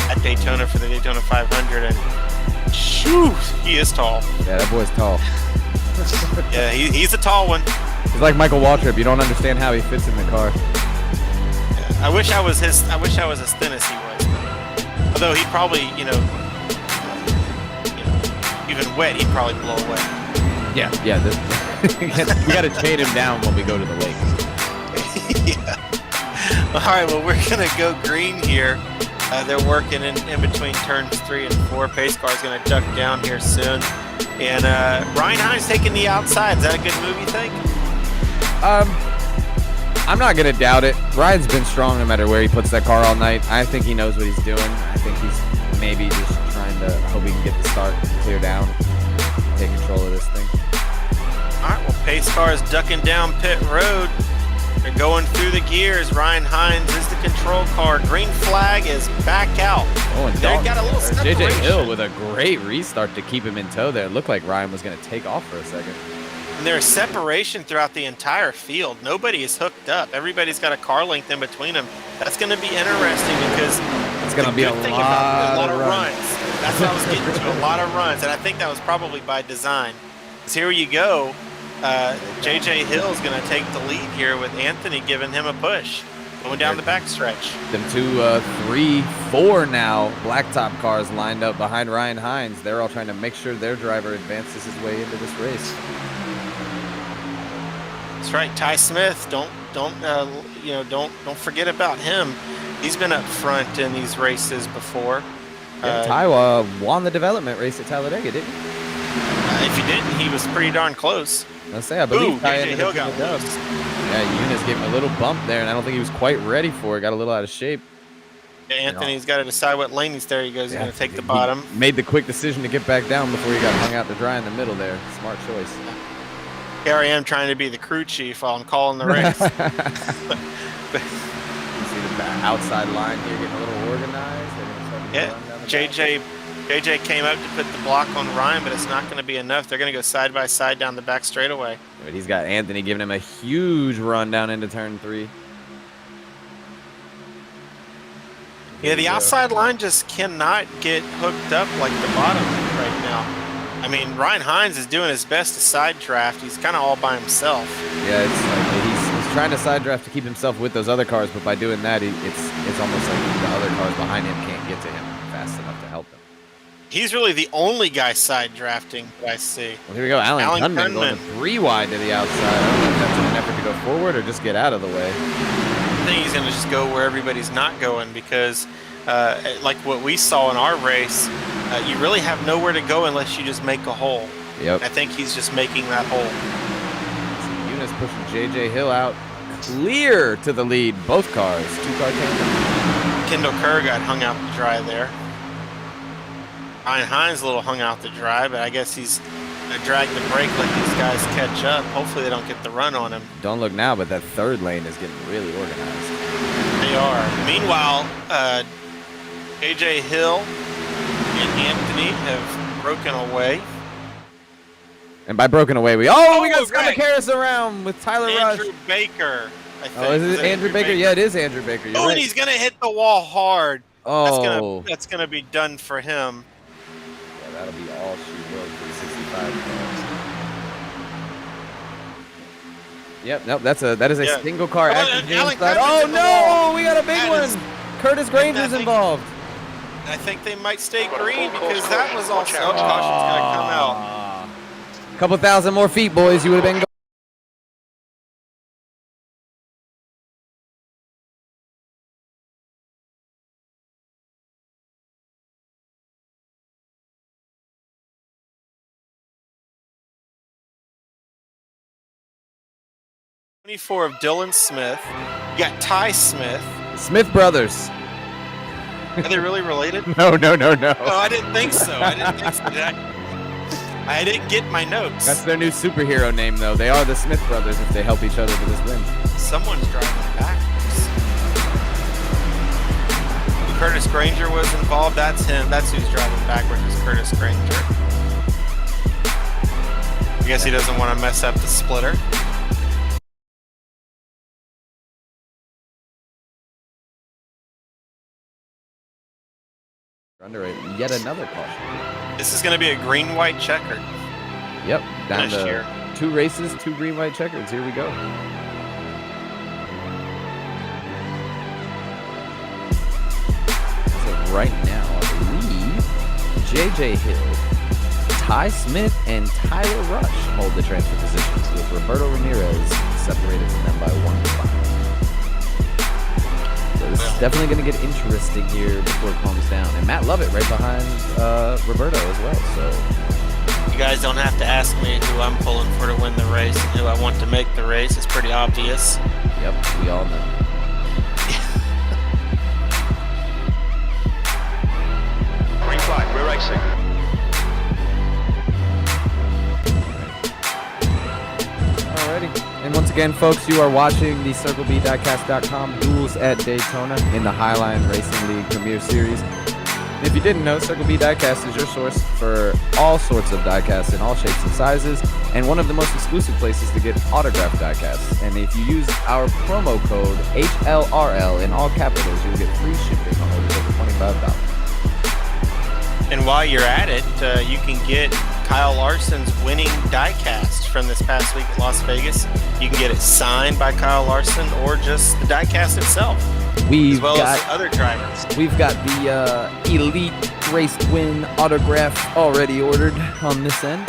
at Daytona for the Daytona 500, and shoo, he is tall. Yeah, that boy's tall. Yeah, he's a tall one. He's like Michael Waltrip. You don't understand how he fits in the car. Yeah, I wish I was as thin as he was. Although he'd probably, even wet, he'd probably blow away. Yeah. We got to chain him down when we go to the lake. Yeah. All right, well, we're going to go green here. They're working in between turns 3 and 4. Pace car's going to duck down here soon. And Ryan Hines taking the outside. Is that a good move, you think? I'm not going to doubt it. Ryan's been strong no matter where he puts that car all night. I think he knows what he's doing. I think he's maybe just trying to hope he can get the start clear down, take control of this thing. Pace car is ducking down pit road. They're going through the gears. Ryan Hines is the control car. Green flag is back out. Oh, and They got a little separation. JJ Hill with a great restart to keep him in tow there. It looked like Ryan was going to take off for a second. And there's separation throughout the entire field. Nobody is hooked up. Everybody's got a car length in between them. That's going to be interesting because it's going to be a lot of runs. That's what I was getting to, a lot of runs. And I think that was probably by design. Because here you go. JJ Hill is going to take the lead here with Anthony giving him a push. Going down the backstretch. Them 2, 3, 4 now blacktop cars lined up behind Ryan Hines. They're all trying to make sure their driver advances his way into this race. That's right, Ty Smith. Don't forget about him. He's been up front in these races before. Yeah, Ty won the development race at Talladega, didn't he? If he didn't, he was pretty darn close. I believe Ty JJ Hill got loose. Yeah, Eunice gave him a little bump there, and I don't think he was quite ready for it. Got a little out of shape. Yeah, Anthony's got to decide what lane he's there. He goes, he's going to take the bottom. He made the quick decision to get back down before he got hung out to dry in the middle there. Smart choice. Here I am trying to be the crew chief while I'm calling the race. You see the outside line here getting a little organized. Yeah, JJ came up to put the block on Ryan, but it's not going to be enough. They're going to go side by side down the back straightaway. But he's got Anthony giving him a huge run down into turn 3. Yeah, the outside line just cannot get hooked up like the bottom right now. I mean, Ryan Hines is doing his best to side draft. He's kind of all by himself. Yeah, it's like he's trying to side draft to keep himself with those other cars, but by doing that, it's almost like the other cars behind him can't get to him fast enough to help him. He's really the only guy side drafting that I see. Well, here we go. Alan Kunman going 3 wide to the outside. I don't know if that's in an effort to go forward or just get out of the way. I think he's going to just go where everybody's not going because, like what we saw in our race, you really have nowhere to go unless you just make a hole. Yep. I think he's just making that hole. So Eunice pushing JJ Hill out clear to the lead. Both cars, 2-car tandem. Kendall Kerr got hung out to dry there. Ryan Hines a little hung out to dry, but I guess he's going to drag the brake, let these guys catch up. Hopefully they don't get the run on him. Don't look now, but that third lane is getting really organized. They are. Meanwhile, AJ Hill and Anthony have broken away. And by broken away, we got Scott Harris around with Tyler Rush. Andrew Baker, I think. Oh, is it Andrew Baker? Yeah, it is Andrew Baker. You're right. And he's going to hit the wall hard. Oh. That's gonna be done for him. Yeah, that'll be all she will for the 65 cars. Yep, nope, that is a single car after James side. Oh no, we got a big one. Curtis Granger's involved. I think they might stay green because that was also caution's gonna come out. A couple thousand more feet, boys. You would have been. '24 of Dylan Smith. You got Ty Smith. Smith brothers. Are they really related? No. Oh, I didn't think so. I didn't get my notes. That's their new superhero name, though. They are the Smith brothers if they help each other to this win. Someone's driving backwards. Curtis Granger was involved. That's him. That's who's driving backwards is Curtis Granger. I guess he doesn't want to mess up the splitter. Under yet another caution. This is going to be a green-white checkered. Yep, down to year. 2 races, 2 green-white checkers. Here we go. So right now, I believe JJ Hill, Ty Smith, and Tyler Rush hold the transfer positions, with Roberto Ramirez separated from them by 1 spot. So this is definitely going to get interesting here before it calms down. And Matt Lovett right behind Roberto as well. So you guys don't have to ask me who I'm pulling for to win the race and who I want to make the race. It's pretty obvious. Yep, we all know. Green flag, we're racing. And once again, folks, you are watching the CircleB.cast.com Duels at Daytona in the Highline Racing League Premier Series. And if you didn't know, Circle B Diecast is your source for all sorts of diecasts in all shapes and sizes, and one of the most exclusive places to get autographed diecasts. And if you use our promo code HLRL in all capitals, you'll get free shipping on orders over $25. And while you're at it, you can get Kyle Larson's winning diecast from this past week at Las Vegas. You can get it signed by Kyle Larson or just the diecast itself, as well as other drivers. We've got the Elite Race Win autograph already ordered on this end.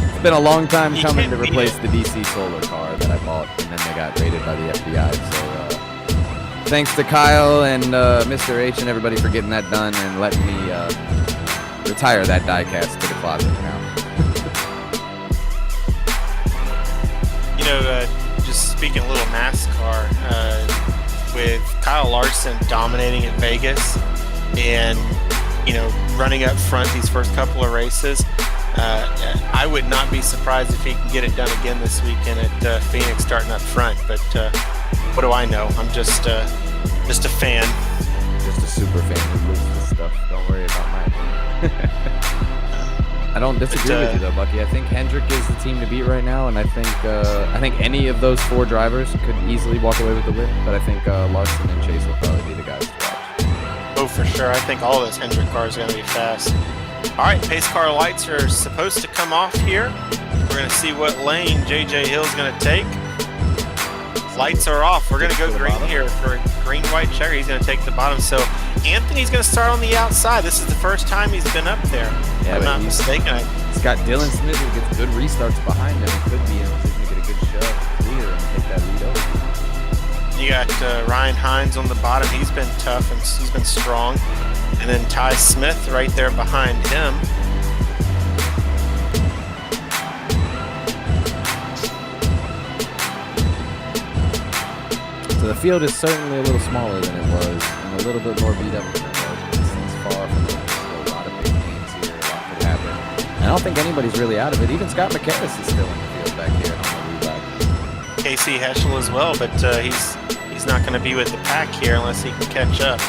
It's been a long time coming to replace the DC Solar car that I bought, and then they got raided by the FBI. So thanks to Kyle and Mr. H and everybody for getting that done and letting me retire that diecast to the closet now. Just speaking a little NASCAR, with Kyle Larson dominating at Vegas and, running up front these first couple of races, I would not be surprised if he can get it done again this weekend at Phoenix starting up front. But what do I know? I'm just a fan. Just a super fan who lives this stuff. Don't worry about mine. I don't disagree with you though, Bucky. I think Hendrick is the team to beat right now, and I think any of those four drivers could easily walk away with the win. But I think Larson and Chase will probably be the guys to watch. Oh, for sure. I think all those Hendrick cars are going to be fast. All right, pace car lights are supposed to come off here. We're going to see what lane JJ Hill's going to take. Lights are off. We're going to go green here for green, white checker. He's going to take the bottom. So Anthony's going to start on the outside. This is the first time he's been up there. If I'm not mistaken. He's got Dylan Smith who gets good restarts behind him. He could be in a position to get a good shove clear and take that lead over. You got Ryan Hines on the bottom. He's been tough and he's been strong. And then Ty Smith right there behind him. So the field is certainly a little smaller than it was, and a little bit more beat up than it was. This thing's far from it. There's a lot of big games here. A lot could happen. And I don't think anybody's really out of it. Even Scott McCarris is still in the field back here on the lead lap. Casey Heschel as well, but he's not going to be with the pack here unless he can catch up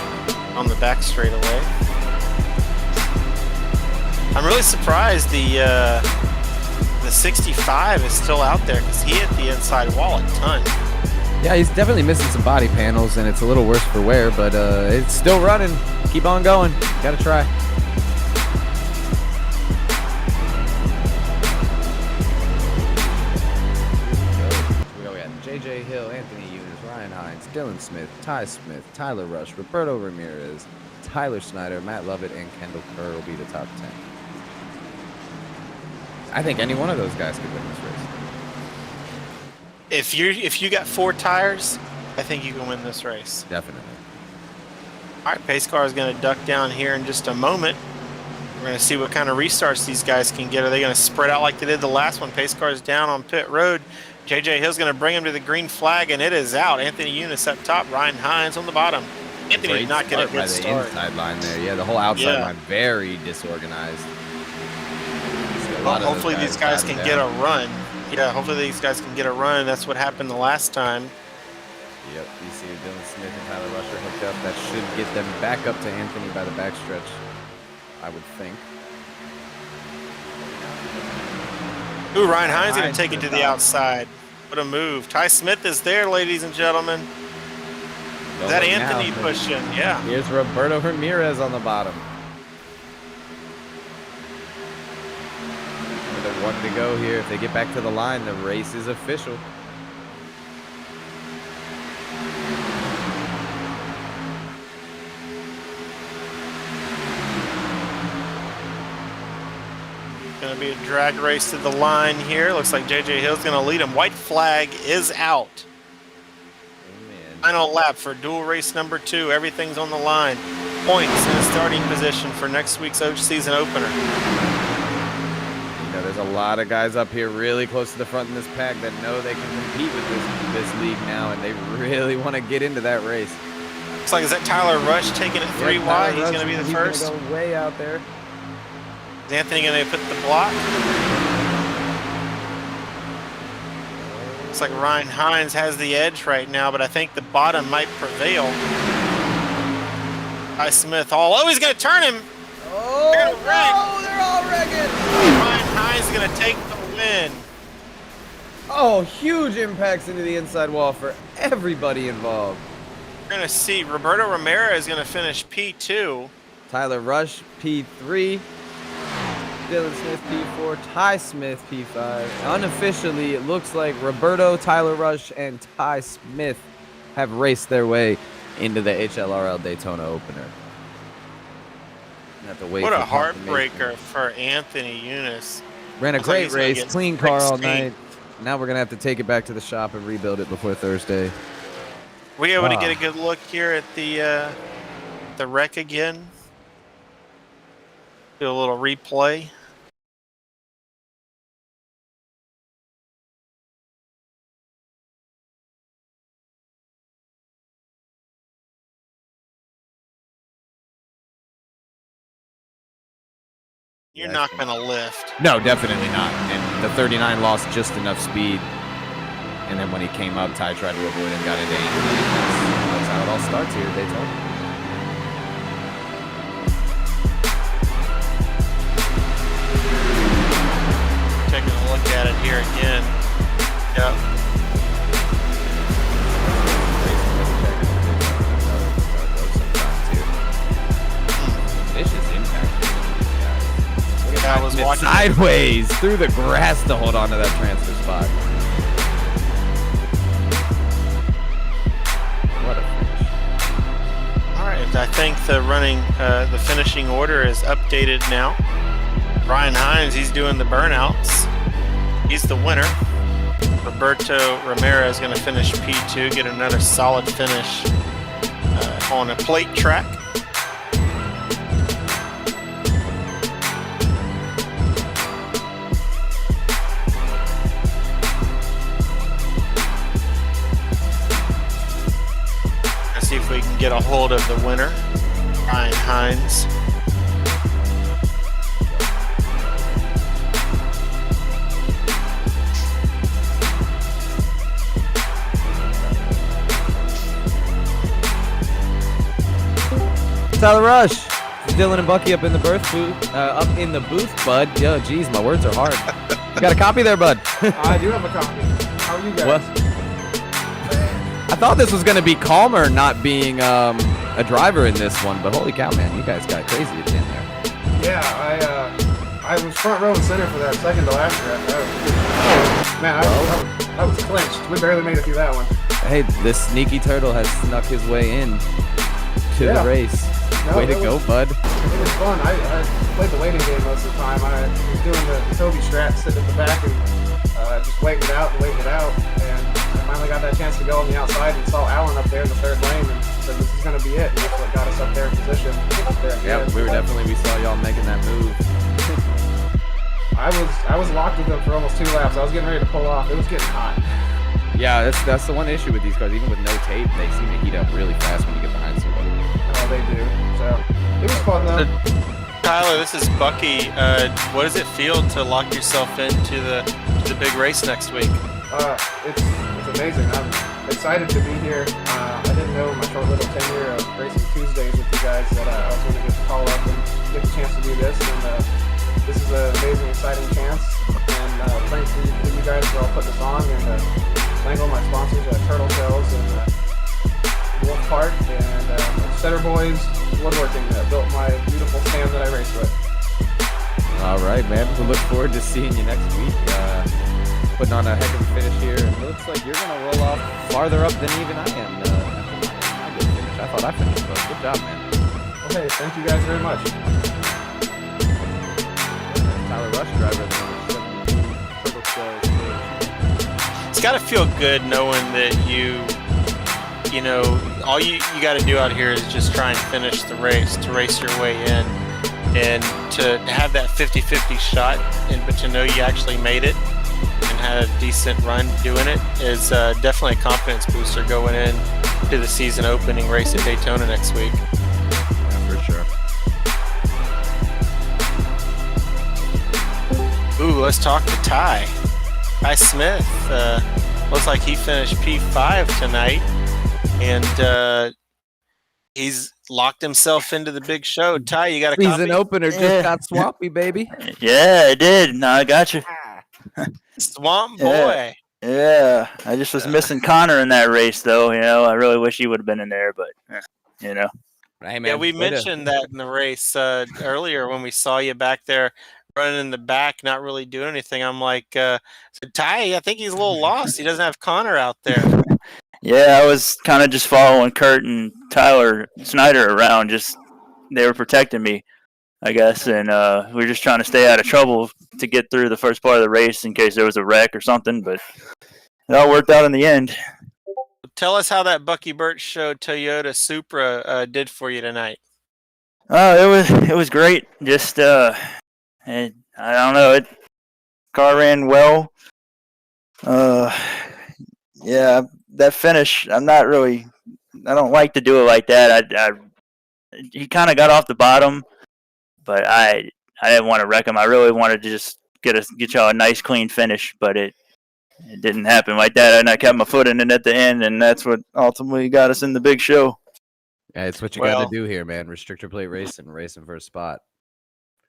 on the back straightaway. I'm really surprised the 65 is still out there because he hit the inside wall a ton. Yeah, he's definitely missing some body panels, and it's a little worse for wear, but it's still running. Keep on going. Gotta try. We got JJ Hill, Anthony Eunice, Ryan Hines, Dylan Smith, Ty Smith, Tyler Rush, Roberto Ramirez, Tyler Snyder, Matt Lovett, and Kendall Kerr will be the top 10. I think any one of those guys could win this race. If you got four tires, I think you can win this race. Definitely. All right, pace car is going to duck down here in just a moment. We're going to see what kind of restarts these guys can get. Are they going to spread out like they did the last one? Pace car is down on pit road. JJ Hill's going to bring him to the green flag, and it is out. Anthony Eunice up top, Ryan Hines on the bottom. Anthony did not get a good start. The inside line there. Yeah, the whole outside line very disorganized. Well, hopefully these guys can get a run. Yeah, hopefully these guys can get a run. That's what happened the last time. Yep, you see Dylan Smith and Tyler Rush are hooked up. That should get them back up to Anthony by the backstretch, I would think. Ooh, Ryan Hines going to take it to the outside. What a move. Ty Smith is there, ladies and gentlemen. Is that Anthony pushing? Yeah. Here's Roberto Ramirez on the bottom. With one to go here. If they get back to the line, the race is official. Going to be a drag race to the line here. Looks like JJ Hill's going to lead him. White flag is out. Amen. Final lap for dual race number 2. Everything's on the line. Points in the starting position for next week's season opener. You know, there's a lot of guys up here really close to the front in this pack that know they can compete with this league now, and they really want to get into that race. Looks like, is that Tyler Rush taking it 3 wide? He's going to be the first. He's going to go way out there. Is Anthony going to put the block? Looks like Ryan Hines has the edge right now, but I think the bottom might prevail. Ty Smith oh, he's going to turn him. Oh, they're all wrecking. Ryan Hines is going to take the win. Oh, huge impacts into the inside wall for everybody involved. We're going to see Roberto Ramirez is going to finish P2. Tyler Rush, P3. Dylan Smith, P4. Ty Smith, P5. Unofficially, it looks like Roberto, Tyler Rush, and Ty Smith have raced their way into the HLRL Daytona opener. Have to wait What for a confirmation. heartbreaker for Anthony Eunice. Ran a Looks like great he's gonna race, get clean car all 16. night. Now we're going to have to take it back to the shop and rebuild it before Thursday. We able to Wow. get a good look here at the wreck again. Do a little replay. You're not going to lift. No, definitely not. And the 39 lost just enough speed. And then when he came up, Ty tried to avoid him, got into 8. That's how it all starts here at Daytona. Taking a look at it here again. Yep. Vicious impact. I was watching it. Sideways through the grass to hold on to that transfer spot. What a finish. All right, I think the finishing order is updated now. Ryan Hines, he's doing the burnouts. He's the winner. Roberto Ramirez is going to finish P2, get another solid finish on a plate track. Let's see if we can get a hold of the winner, Ryan Hines. Tyler Rush. Dylan and Bucky up in the booth, bud. Yo, geez, my words are hard. You got a copy there, bud? I do have a copy. How are you guys? What? I thought this was going to be calmer not being a driver in this one, but holy cow, man, you guys got crazy at the end there. Yeah, I was front row and center for that second to last wreck. Man, I was clinched. We barely made it through that one. Hey, this sneaky turtle has snuck his way in to Yeah. the race. No, Way to it go, was- bud. It was fun. I played the waiting game most of the time. I was doing the Toby strat, sitting at the back and just waiting it out. And I finally got that chance to go on the outside and saw Alan up there in the third lane and said this is going to be it. And that's what got us up there in position. Yeah, we saw y'all making that move. I was locked with them for almost 2 laps. I was getting ready to pull off. It was getting hot. Yeah, that's the one issue with these cars. Even with no tape, they seem to heat up really fast when you get behind somebody. Oh, they do. So it was fun though. Tyler, this is Bucky. What does it feel to lock yourself into the big race next week? It's amazing. I'm excited to be here. I didn't know my short little tenure of racing Tuesdays with you guys that I was going to get to call up and get the chance to do this. And this is an amazing, exciting chance. And thanks to you guys for all putting this on. And thank all my sponsors, Turtle Shells and Wolf Park and Setter Boys Woodworking that built my beautiful stand that I race with. All right, man. We look forward to seeing you next week. Putting on a heck of a finish here. And it looks like you're going to roll off farther up than even I am after my good finish. I thought I finished, but good job, man. Well, hey, thank you guys very much. Tyler Rush, driver of the number 72 Turtle Shells. It's got to feel good knowing that you know, all you got to do out here is just try and finish the race, to race your way in, and to have that 50-50 shot, but to know you actually made it and had a decent run doing it is definitely a confidence booster going in to the season opening race at Daytona next week. Yeah, for sure. Ooh, let's talk to Ty Smith. looks like he finished P5 tonight, and he's locked himself into the big show. Ty, you got a Season copy? opener just Yeah. got swampy, baby. Yeah, I did. No, I got you. Swamp Yeah. Boy. Yeah, I just was missing Connor in that race, though. I really wish he would have been in there, but you know. Hey, man, Yeah, we way to- mentioned that in the race earlier when we saw you back there running in the back, not really doing anything. I'm like, Ty, I think he's a little lost. He doesn't have Connor out there. Yeah, I was kind of just following Kurt and Tyler Snyder around. Just they were protecting me, I guess, and we were just trying to stay out of trouble to get through the first part of the race in case there was a wreck or something. But it all worked out in the end. Tell us how that Bucky Birch Show Toyota Supra did for you tonight. Oh, it was great. Just I don't know, car ran well. Yeah, that finish. I don't like to do it like that. He kind of got off the bottom, but I didn't want to wreck him. I really wanted to just get y'all a nice clean finish, but it didn't happen like that. And I kept my foot in it at the end, and that's what ultimately got us in the big show. Yeah, it's what you got to do here, man. Restrictor plate racing for a spot.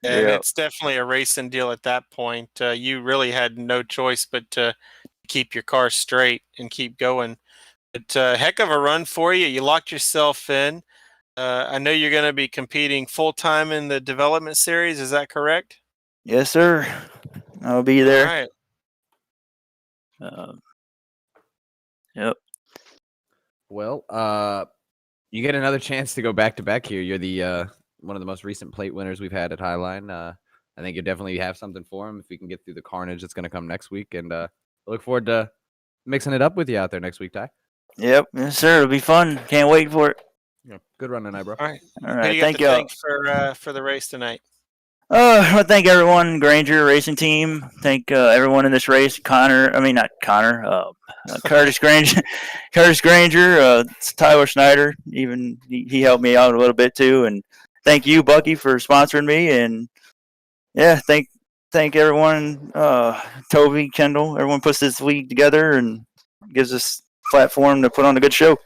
And Yeah. it's definitely a racing deal at that point. You really had no choice but to keep your car straight and keep going. But heck of a run for you. You locked yourself in. I know you're going to be competing full-time in the development series. Is that correct? Yes, sir. I'll be All there. right. Yep. Well, you get another chance to go back to back here. You're the one of the most recent plate winners we've had at Highline. I think you definitely have something for him if we can get through the carnage that's going to come next week. And look forward to mixing it up with you out there next week, Ty. Yep. Yes, sir. It'll be fun. Can't wait for it. Yeah, good run tonight, bro. All right. All Who do right. you got Thank to y'all. thank for the race tonight? I want to thank everyone, Granger Racing Team. Thank everyone in this race. Not Connor. Curtis Granger. Curtis Granger. Tyler Snyder. Even he helped me out a little bit too. And thank you, Bucky, for sponsoring me. And yeah, thank everyone. Toby, Kendall. Everyone puts this league together and gives us platform to put on a good show.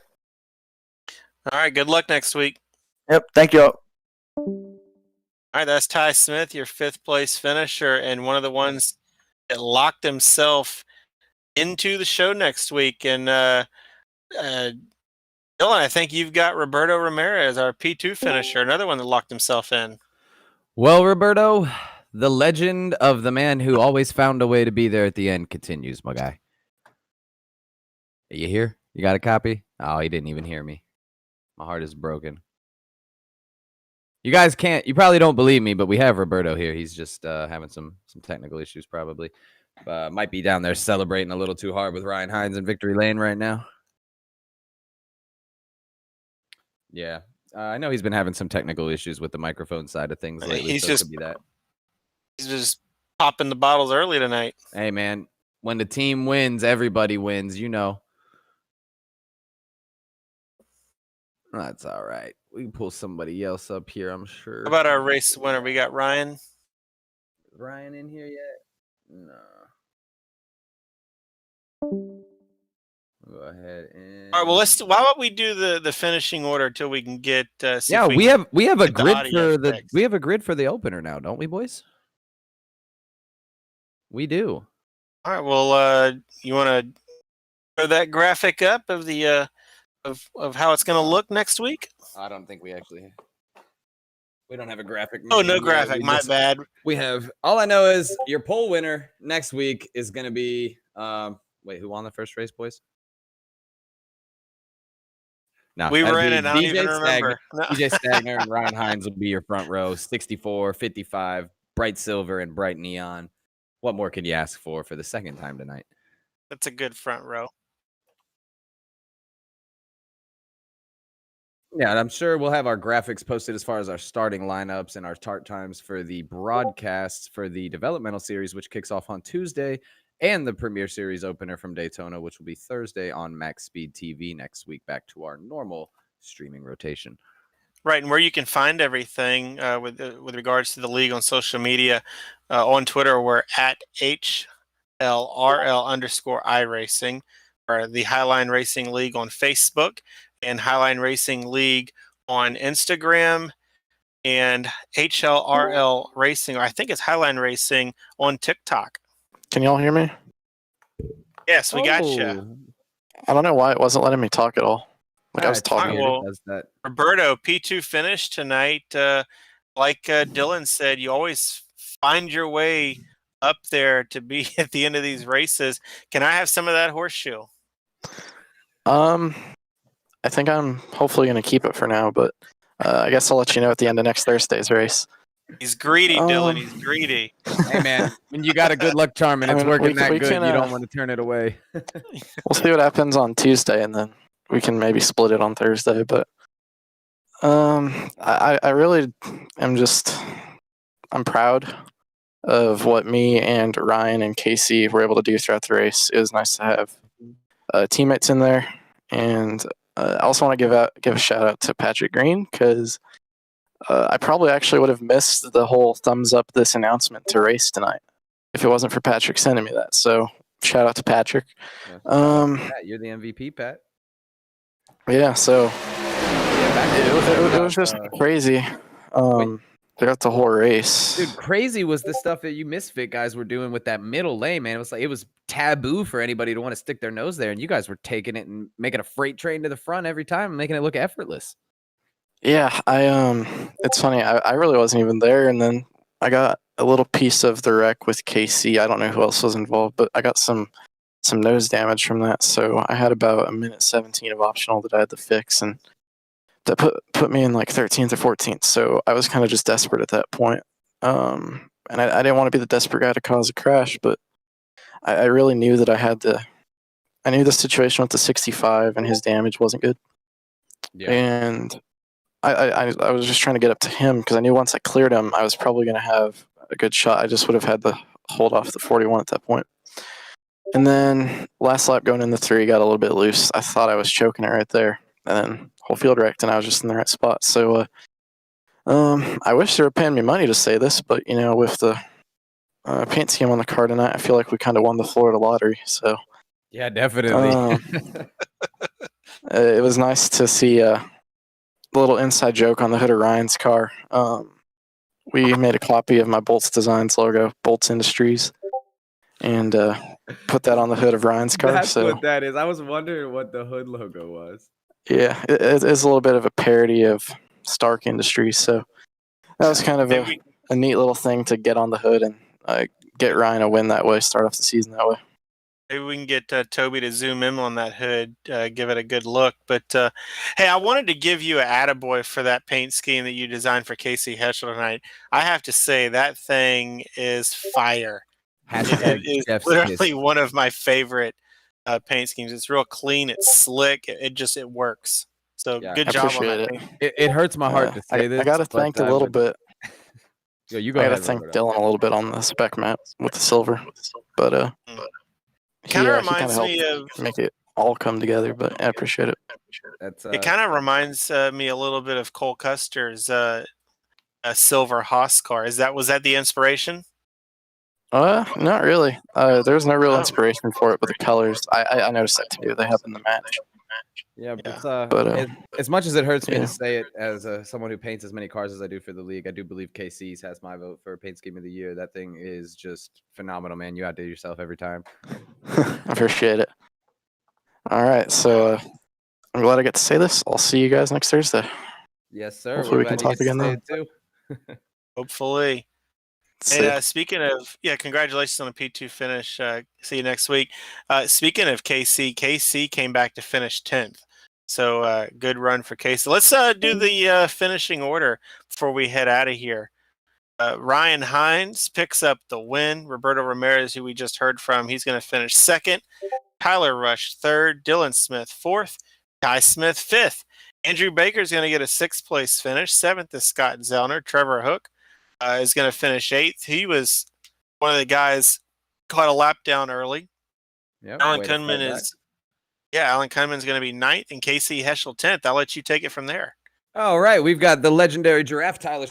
All right. Good luck next week. Yep. Thank y'all. All right. That's Ty Smith, your 5th place finisher, and one of the ones that locked himself into the show next week. And Dylan, I think you've got Roberto Ramirez, our P2 finisher, another one that locked himself in. Well, Roberto, the legend of the man who always found a way to be there at the end continues, my guy. Are you here? You got a copy? Oh, he didn't even hear me. My heart is broken. You guys you probably don't believe me, but we have Roberto here. He's just having some technical issues probably. Might be down there celebrating a little too hard with Ryan Hines in Victory Lane right now. Yeah. I know he's been having some technical issues with the microphone side of things lately. He's so just- it could be that. He's just popping the bottles early tonight. Hey, man, when the team wins, everybody wins, you know. That's all right. We can pull somebody else up here, I'm sure. How about our race winner? We got Ryan. Is Ryan in here yet? No. Go ahead and. All right. Well, why don't we do the finishing order till we can get? See Yeah, if we have a get the grid audio for the fixed. we have a grid for the opener now, don't we, boys? We do. All right. Well, you want to throw that graphic up of the of how it's going to look next week? I don't think we actually. We don't have a graphic. Oh, no machine yet. graphic. We My just- bad. We have. All I know is your poll winner next week is going to be. Wait, who won the first race, boys? No, We that'd were in be it. I don't DJ even remember. No. DJ Stagner and Ryan Hines will be your front row. 64, 55, bright silver and bright neon. What more can you ask for the second time tonight? That's a good front row. Yeah, and I'm sure we'll have our graphics posted as far as our starting lineups and our start times for the broadcasts for the developmental series, which kicks off on Tuesday, and the Premier Series opener from Daytona, which will be Thursday on Max Speed TV next week, back to our normal streaming rotation. Right, and where you can find everything with regards to the league on social media, on Twitter, we're at HLRL _iRacing. or the Highline Racing League on Facebook and Highline Racing League on Instagram and HLRL Racing, or I think it's Highline Racing on TikTok. Can y'all hear me? Yes, we got you. Oh. I don't know why it wasn't letting me talk at all. Like I was It's talking. weird, it Well, does that. Roberto, P2 finish tonight. Like Dylan said, you always find your way up there to be at the end of these races. Can I have some of that horseshoe? I think I'm hopefully going to keep it for now, but I guess I'll let you know at the end of next Thursday's race. He's greedy, Dylan. He's greedy. Hey man, when you got a good luck charm and I it's mean, working we that can, good, you don't want to turn it away. We'll see what happens on Tuesday, and then we can maybe split it on Thursday. But I really am I'm proud of what me and Ryan and Casey were able to do throughout the race. It was nice to have teammates in there, and I also want to give a shout out to Patrick Green because I probably actually would have missed the whole thumbs up this announcement to race tonight if it wasn't for Patrick sending me that. So shout out to Patrick. Pat, you're the MVP, Pat. Yeah, so it was just crazy throughout the whole race. Dude, crazy was the stuff that you Misfit guys were doing with that middle lane, man. It was taboo for anybody to want to stick their nose there, and you guys were taking it and making a freight train to the front every time and making it look effortless. Yeah, it's funny. I really wasn't even there, and then I got a little piece of the wreck with KC. I don't know who else was involved, but I got some nose damage from that. So I had about 1:17 of optional that I had to fix, and that put me in like 13th or 14th. So I was kind of just desperate at that point. And I didn't want to be the desperate guy to cause a crash, but I really knew that I knew the situation with the 65 and his damage wasn't good. Yeah. And I was just trying to get up to him because I knew once I cleared him, I was probably going to have a good shot. I just would have had to hold off the 41 at that point. And then last lap going in the 3 got a little bit loose. I thought I was choking it right there. And then whole field wrecked, and I was just in the right spot. So I wish they were paying me money to say this, but, with the paint scheme on the car tonight, I feel like we kind of won the Florida lottery. So Yeah, definitely. it was nice to see a little inside joke on the hood of Ryan's car. We made a copy of my Bolts Designs logo, Bolts Industries, and put that on the hood of Ryan's car. That's so what that is. I was wondering what the hood logo was. yeah, it is a little bit of a parody of Stark Industries. So that was kind of a neat little thing to get on the hood and get Ryan a win that way, start off the season that way. Maybe we can get Toby to zoom in on that hood, give it a good look. But, hey, I wanted to give you an attaboy for that paint scheme that you designed for Casey Heschel tonight. I have to say, that thing is fire. It is literally one of my favorite paint schemes. It's real clean. It's slick. It works. So good job on that paint. It hurts my heart to say this. I got to thank a little bit. Yeah, you go I ahead. got to thank Dylan a little bit on the spec map with the silver. But kind of he reminds me of make it all come together, but I appreciate it. It kind of reminds me a little bit of Cole Custer's a silver Haas car. Was that the inspiration? Not really. There's no real inspiration for it, but the colors, I noticed that too. They happen to match. Yeah, but as much as it hurts me to say it, as someone who paints as many cars as I do for the league, I do believe KC's has my vote for paint scheme of the year. That thing is just phenomenal, man. You outdid yourself every time. I appreciate it. All right, so I'm glad I get to say this. I'll see you guys next Thursday. Yes, sir. Hopefully we can talk again then. Hopefully. Hey, speaking of, congratulations on the P2 finish. See you next week. Speaking of KC came back to finish 10th. So good run for KC. Let's do the finishing order before we head out of here. Ryan Hines picks up the win. Roberto Ramirez, who we just heard from, he's going to finish 2nd. Tyler Rush 3rd. Dylan Smith 4th. Ty Smith 5th. Andrew Baker's going to get a 6th place finish. 7th is Scott Zellner. Trevor Hook is going to finish 8th. He was one of the guys caught a lap down early. Yep, Alan Kunman Alan Kunman's going to be 9th and Casey Heschel 10th. I'll let you take it from there. All right, we've got the legendary giraffe Tyler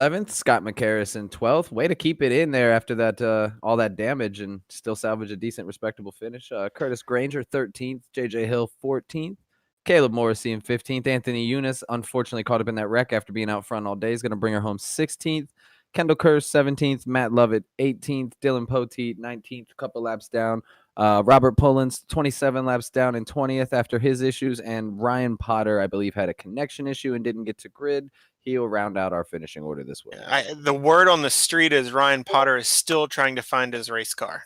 11th, Scott McCarrison 12th. Way to keep it in there after that all that damage and still salvage a decent, respectable finish. Curtis Granger 13th, JJ Hill 14th, Caleb Morrissey in 15th. Anthony Eunice unfortunately caught up in that wreck after being out front all day. He's going to bring her home 16th. Kendall Kerr 17th, Matt Lovett 18th, Dylan Poteet 19th, a couple laps down. Robert Pullins 27 laps down in 20th after his issues, and Ryan Potter, I believe, had a connection issue and didn't get to grid. He'll round out our finishing order this way. The word on the street is Ryan Potter is still trying to find his race car.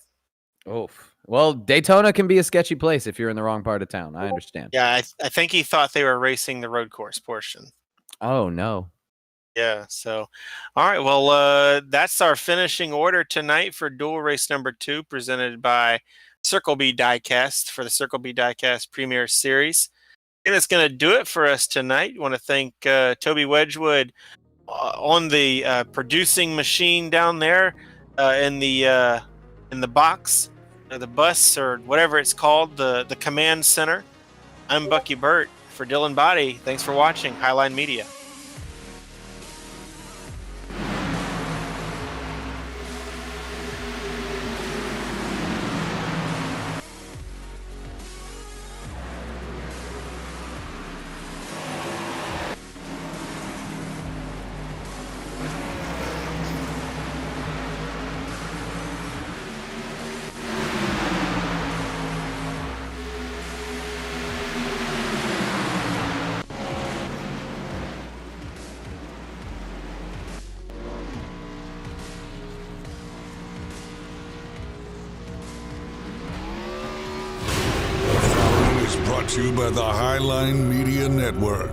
Oh, well, Daytona can be a sketchy place if you're in the wrong part of town. I understand. Yeah, I think he thought they were racing the road course portion. Oh, no. Yeah, so, all right, well, that's our finishing order tonight for dual race number 2, presented by Circle B Diecast for the Circle B Diecast Premier Series. And it's going to do it for us tonight. I want to thank Toby Wedgwood on the producing machine down there in the box, or the bus, or whatever it's called, the command center. I'm Bucky Burt. For Dylan Body, thanks for watching Highline Media. Brought to you by the Highline Media Network.